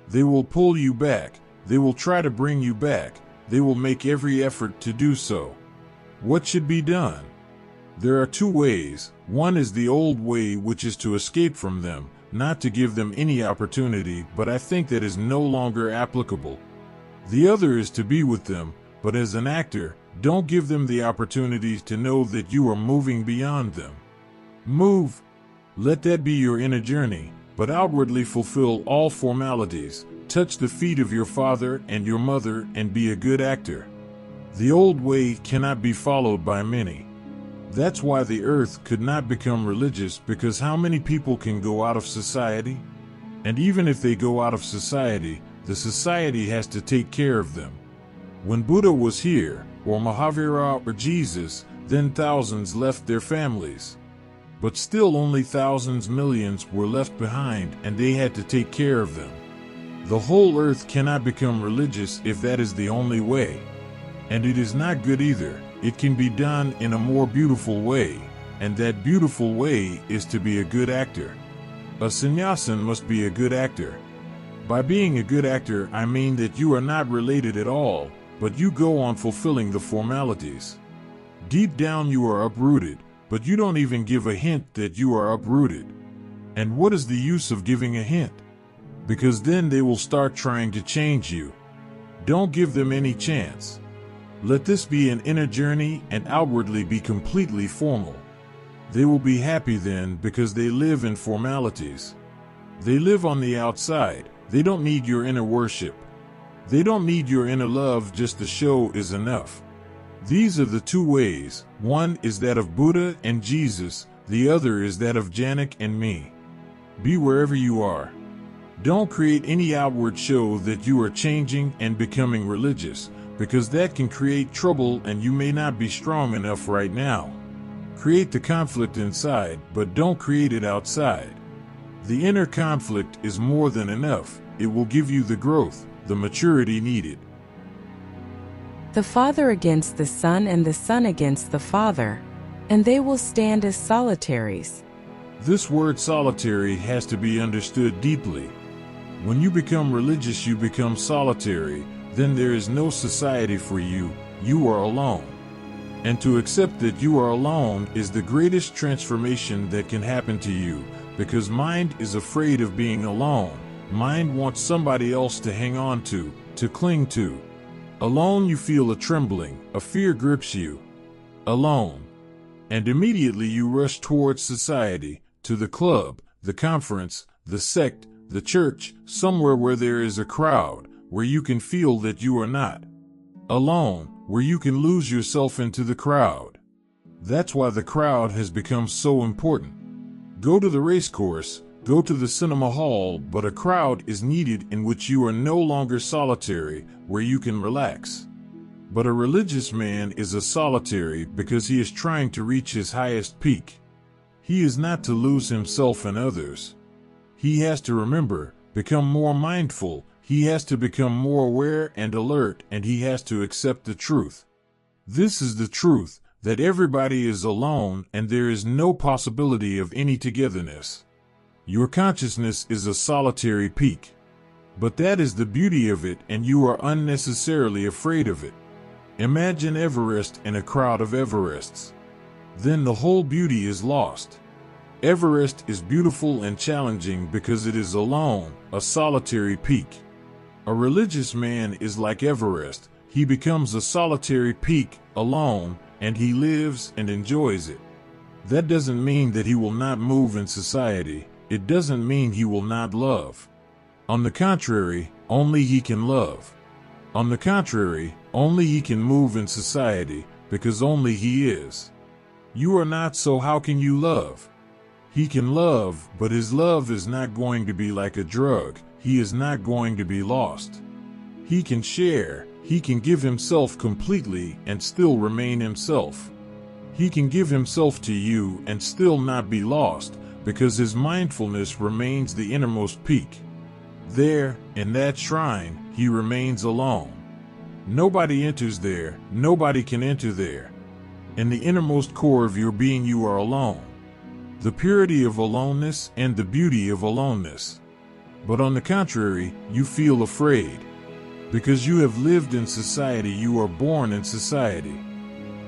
They will pull you back, they will try to bring you back, they will make every effort to do so. What should be done? There are 2 ways. One is the old way, which is to escape from them, not to give them any opportunity, but I think that is no longer applicable. The other is to be with them, but as an actor, don't give them the opportunity to know that you are moving beyond them. Move. Let that be your inner journey, but outwardly fulfill all formalities. Touch the feet of your father and your mother and be a good actor. The old way cannot be followed by many. That's why the earth could not become religious, because how many people can go out of society? And even if they go out of society, the society has to take care of them. When Buddha was here, or Mahavira or Jesus, Then thousands left their families. But still only thousands, millions were left behind, and they had to take care of them. The whole earth cannot become religious if that is the only way. And it is not good either. It can be done in a more beautiful way, and that beautiful way is to be a good actor. A sannyasin must be a good actor. By being a good actor, I mean that you are not related at all, but you go on fulfilling the formalities. Deep down you are uprooted, but you don't even give a hint that you are uprooted. And what is the use of giving a hint? Because then they will start trying to change you. Don't give them any chance. Let this be an inner journey and outwardly be completely formal. They will be happy then because they live in formalities. They live on the outside. They don't need your inner worship. They don't need your inner love, just the show is enough. These are the two ways. One is that of Buddha and Jesus, the other is that of Janak and me. Be wherever you are. Don't create any outward show that you are changing and becoming religious, because that can create trouble and you may not be strong enough right now. Create the conflict inside, but don't create it outside. The inner conflict is more than enough. It will give you the growth, the maturity needed. The Father against the Son and the Son against the Father, and they will stand as solitaries. This word solitary has to be understood deeply. When you become religious, you become solitary, then there is no society for you, you are alone. And to accept that you are alone is the greatest transformation that can happen to you, because mind is afraid of being alone. Mind wants somebody else to hang on to cling to. Alone you feel a trembling, a fear grips you. Alone. And immediately you rush towards society, to the club, the conference, the sect, the church, somewhere where there is a crowd, where you can feel that you are not alone, where you can lose yourself into the crowd. That's why the crowd has become so important. Go to the race course, go to the cinema hall, but a crowd is needed in which you are no longer solitary, where you can relax. But a religious man is a solitary because he is trying to reach his highest peak. He is not to lose himself and others. He has to remember, become more mindful, he has to become more aware and alert, and he has to accept the truth. This is the truth, that everybody is alone and there is no possibility of any togetherness. Your consciousness is a solitary peak. But that is the beauty of it, and you are unnecessarily afraid of it. Imagine Everest and a crowd of Everests. Then the whole beauty is lost. Everest is beautiful and challenging because it is alone, a solitary peak. A religious man is like Everest. He becomes a solitary peak, alone, and he lives and enjoys it. That doesn't mean that he will not move in society. It doesn't mean he will not love. On the contrary, only he can love. On the contrary, only he can move in society, because only he is. You are not, so how can you love? He can love, but his love is not going to be like a drug. He is not going to be lost. He can share, he can give himself completely and still remain himself. He can give himself to you and still not be lost, because his mindfulness remains the innermost peak. There, in that shrine, he remains alone. Nobody enters there, nobody can enter there. In the innermost core of your being you are alone. The purity of aloneness and the beauty of aloneness. But on the contrary, you feel afraid. Because you have lived in society, you are born in society.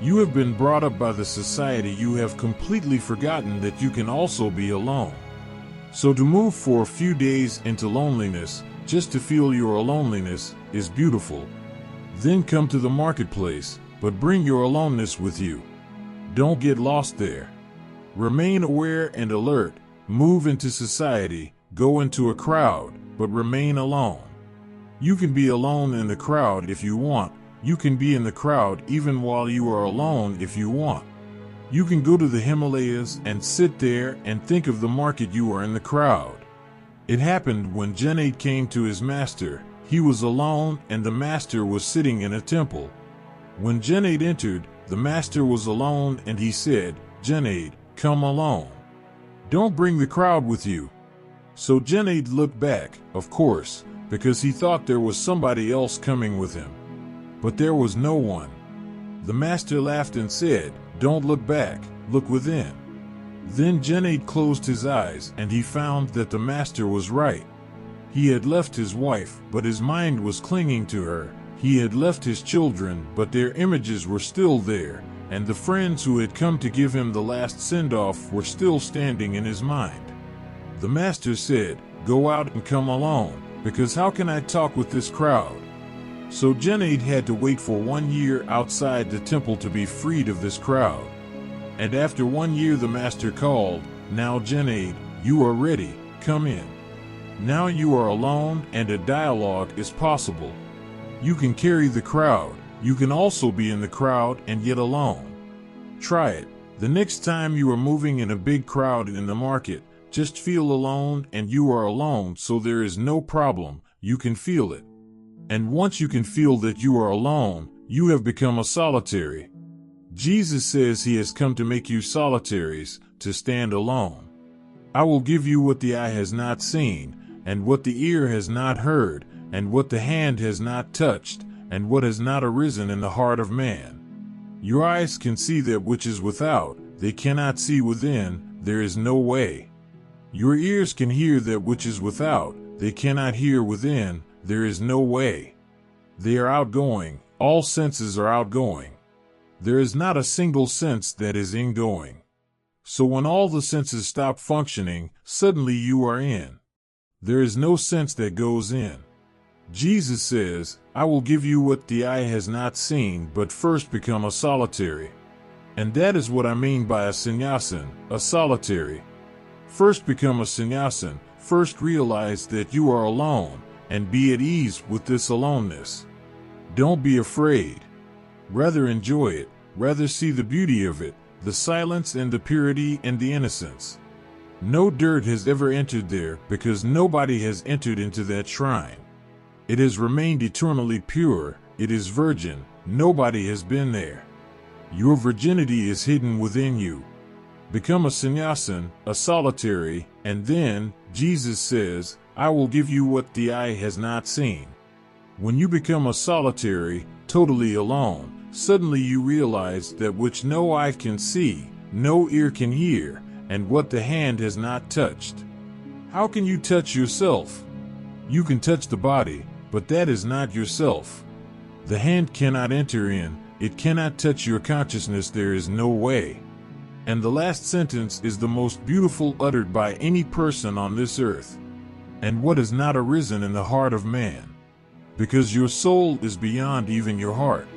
You have been brought up by the society, you have completely forgotten that you can also be alone. So to move for a few days into loneliness, just to feel your loneliness, is beautiful. Then come to the marketplace, but bring your aloneness with you. Don't get lost there. Remain aware and alert, move into society, go into a crowd, but remain alone. You can be alone in the crowd if you want. You can be in the crowd even while you are alone if you want. You can go to the Himalayas and sit there and think of the market you are in the crowd. It happened when Janak came to his master. He was alone and the master was sitting in a temple. When Janak entered, The master was alone and he said, "Junaid, come alone. Don't bring the crowd with you." So Junaid looked back, of course, because he thought there was somebody else coming with him. But there was no one. The master laughed and said, "Don't look back, look within." Then Junaid closed his eyes and he found that the master was right. He had left his wife, but his mind was clinging to her. He had left his children, but their images were still there, and the friends who had come to give him the last send-off were still standing in his mind. The master said, "Go out and come alone, because how can I talk with this crowd?" So Junaid had to wait for 1 year outside the temple to be freed of this crowd. And after 1 year the master called, "Now Junaid, you are ready, come in. Now you are alone and a dialogue is possible. You can carry the crowd, you can also be in the crowd and yet alone. Try it. The next time you are moving in a big crowd in the market, just feel alone and you are alone, so there is no problem, you can feel it. And once you can feel that you are alone, you have become a solitary. Jesus says he has come to make you solitaries, to stand alone. I will give you what the eye has not seen, and what the ear has not heard, and what the hand has not touched, and what has not arisen in the heart of man. Your eyes can see that which is without, they cannot see within, there is no way. Your ears can hear that which is without, they cannot hear within, there is no way. They are outgoing, all senses are outgoing. There is not a single sense that is ingoing. So when all the senses stop functioning, suddenly you are in. There is no sense that goes in. Jesus says, I will give you what the eye has not seen, but first become a solitary. And that is what I mean by a sannyasin, a solitary. First become a sannyasin, first realize that you are alone, and be at ease with this aloneness. Don't be afraid. Rather enjoy it, rather see the beauty of it, the silence and the purity and the innocence. No dirt has ever entered there, because nobody has entered into that shrine. It has remained eternally pure, it is virgin, nobody has been there. Your virginity is hidden within you. Become a sannyasin, a solitary, and then, Jesus says, I will give you what the eye has not seen. When you become a solitary, totally alone, suddenly you realize that which no eye can see, no ear can hear, and what the hand has not touched. How can you touch yourself? You can touch the body, but that is not yourself. The hand cannot enter in, it cannot touch your consciousness, there is no way. And the last sentence is the most beautiful uttered by any person on this earth. And what has not arisen in the heart of man? Because your soul is beyond even your heart.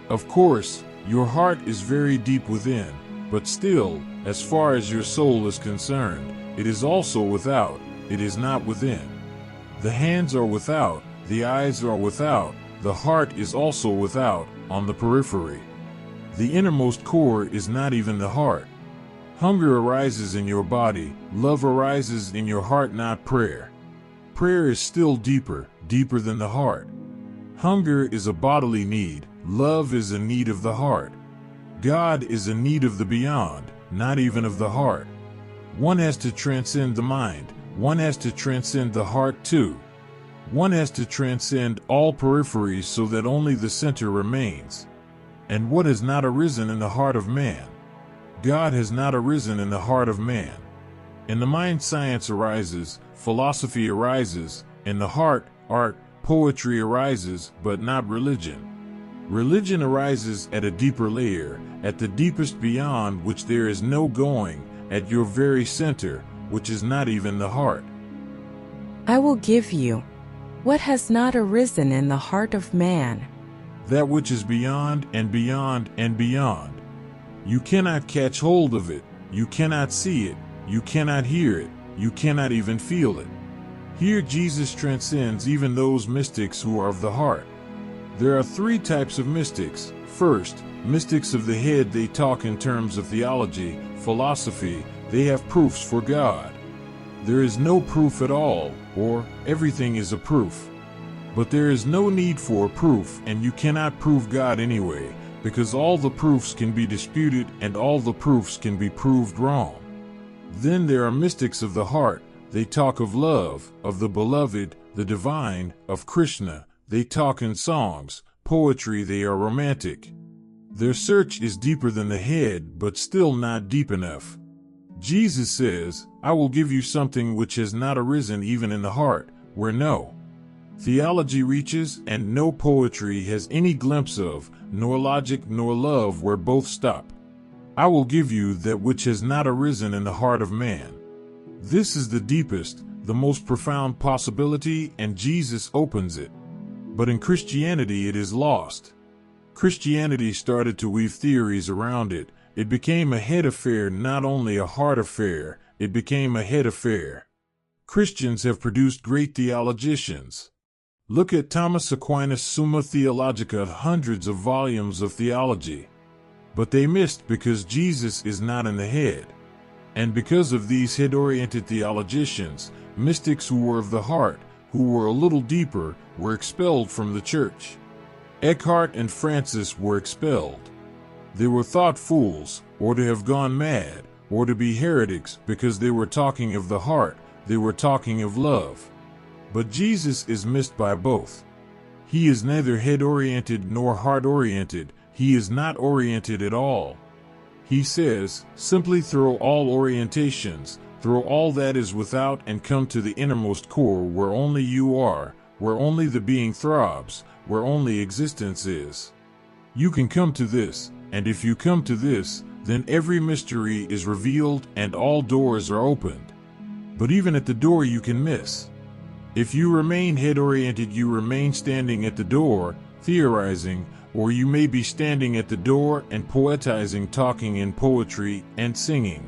Of course, your heart is very deep within, but still, as far as your soul is concerned, it is also without, it is not within. The hands are without, the eyes are without, the heart is also without, on the periphery. The innermost core is not even the heart. Hunger arises in your body, love arises in your heart, not prayer. Prayer is still deeper, deeper than the heart. Hunger is a bodily need, love is a need of the heart. God is a need of the beyond, not even of the heart. One has to transcend the mind, one has to transcend the heart too. One has to transcend all peripheries so that only the center remains. And what has not arisen in the heart of man? God has not arisen in the heart of man. In the mind, science arises, philosophy arises, in the heart, art, poetry arises, but not religion. Religion arises at a deeper layer, at the deepest beyond which there is no going, at your very center, which is not even the heart. I will give you what has not arisen in the heart of man. That which is beyond and beyond and beyond. You cannot catch hold of it, you cannot see it, you cannot hear it, you cannot even feel it. Here Jesus transcends even those mystics who are of the heart. There are 3 types of mystics. First, mystics of the head, they talk in terms of theology, philosophy, they have proofs for God. There is no proof at all, or everything is a proof. But there is no need for a proof, and you cannot prove God anyway, because all the proofs can be disputed and all the proofs can be proved wrong. Then there are mystics of the heart. They talk of love, of the beloved, the divine, of Krishna. They talk in songs, poetry. They are romantic. Their search is deeper than the head, but still not deep enough. Jesus says, I will give you something which has not arisen even in the heart, where no theology reaches and no poetry has any glimpse of, nor logic nor love where both stop. I will give you that which has not arisen in the heart of man. This is the deepest, the most profound possibility, and Jesus opens it. But in Christianity it is lost. Christianity started to weave theories around it. It became a head affair, not only a heart affair, it became a head affair. Christians have produced great theologians. Look at Thomas Aquinas' Summa Theologica, hundreds of volumes of theology. But they missed because Jesus is not in the head. And because of these head-oriented theologians, mystics who were of the heart, who were a little deeper, were expelled from the church. Eckhart and Francis were expelled. They were thought fools, or to have gone mad, or to be heretics because they were talking of the heart, they were talking of love. But Jesus is missed by both. He is neither head-oriented nor heart-oriented. He is not oriented at all. He says, simply throw all orientations, throw all that is without and come to the innermost core where only you are, where only the being throbs, where only existence is. You can come to this, and if you come to this, then every mystery is revealed and all doors are opened. But even at the door you can miss. If you remain head-oriented, you remain standing at the door, theorizing, or you may be standing at the door and poetizing, talking in poetry and singing.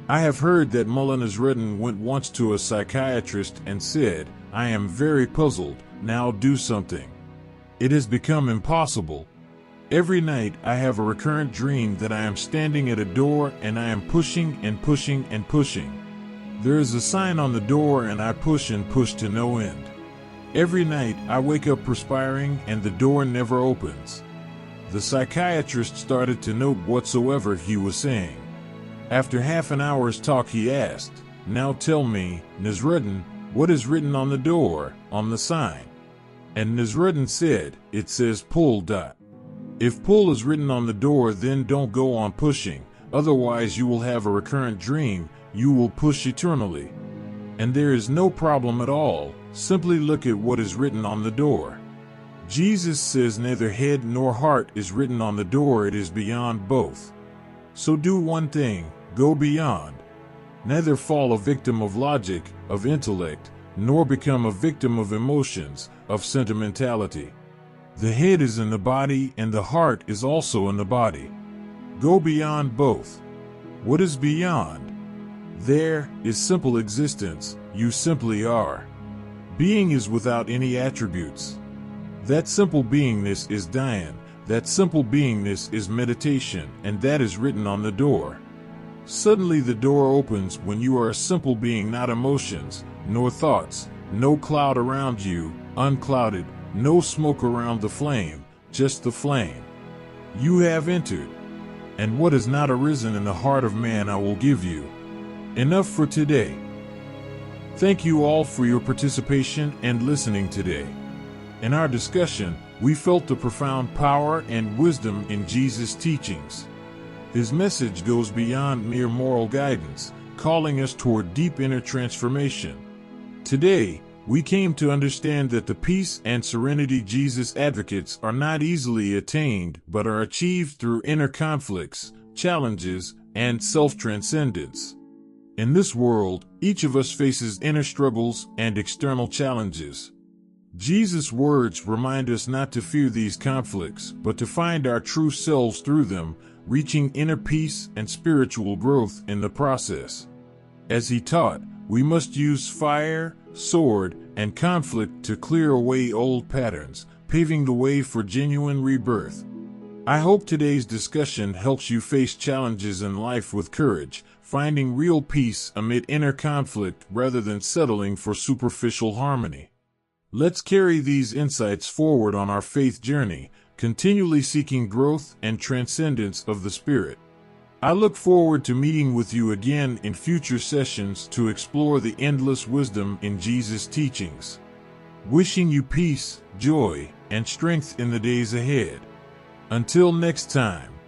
I have heard that Mullah Nasruddin went once to a psychiatrist and said, I am very puzzled, now do something. It has become impossible. Every night I have a recurrent dream that I am standing at a door and I am pushing and pushing and pushing. There is a sign on the door and I push and push to no end. Every night I wake up perspiring and the door never opens. The psychiatrist started to note whatsoever he was saying. After half an hour's talk he asked, now tell me, Nasruddin, what is written on the door, on the sign? And Nasruddin said, it says pull. If pull is written on the door, then don't go on pushing, otherwise you will have a recurrent dream, you will push eternally. And there is no problem at all, simply look at what is written on the door. Jesus says neither head nor heart is written on the door, it is beyond both. So do one thing, go beyond. Neither fall a victim of logic, of intellect, nor become a victim of emotions, of sentimentality. The head is in the body and the heart is also in the body. Go beyond both. What is beyond? There is simple existence, you simply are. Being is without any attributes. That simple beingness is Dhyan, that simple beingness is meditation, and that is written on the door. Suddenly the door opens when you are a simple being, not emotions, nor thoughts, no cloud around you, unclouded, no smoke around the flame, just the flame. You have entered. And what has not arisen in the heart of man I will give you. Enough for today. Thank you all for your participation and listening today. In our discussion, we felt the profound power and wisdom in Jesus' teachings. His message goes beyond mere moral guidance, calling us toward deep inner transformation. Today, we came to understand that the peace and serenity Jesus advocates are not easily attained, but are achieved through inner conflicts, challenges, and self-transcendence. In this world, each of us faces inner struggles and external challenges. Jesus' words remind us not to fear these conflicts, but to find our true selves through them, reaching inner peace and spiritual growth in the process. As he taught, we must use fire, sword, and conflict to clear away old patterns, paving the way for genuine rebirth. I hope today's discussion helps you face challenges in life with courage, finding real peace amid inner conflict rather than settling for superficial harmony. Let's carry these insights forward on our faith journey, continually seeking growth and transcendence of the spirit. I look forward to meeting with you again in future sessions to explore the endless wisdom in Jesus' teachings. Wishing you peace, joy, and strength in the days ahead. Until next time.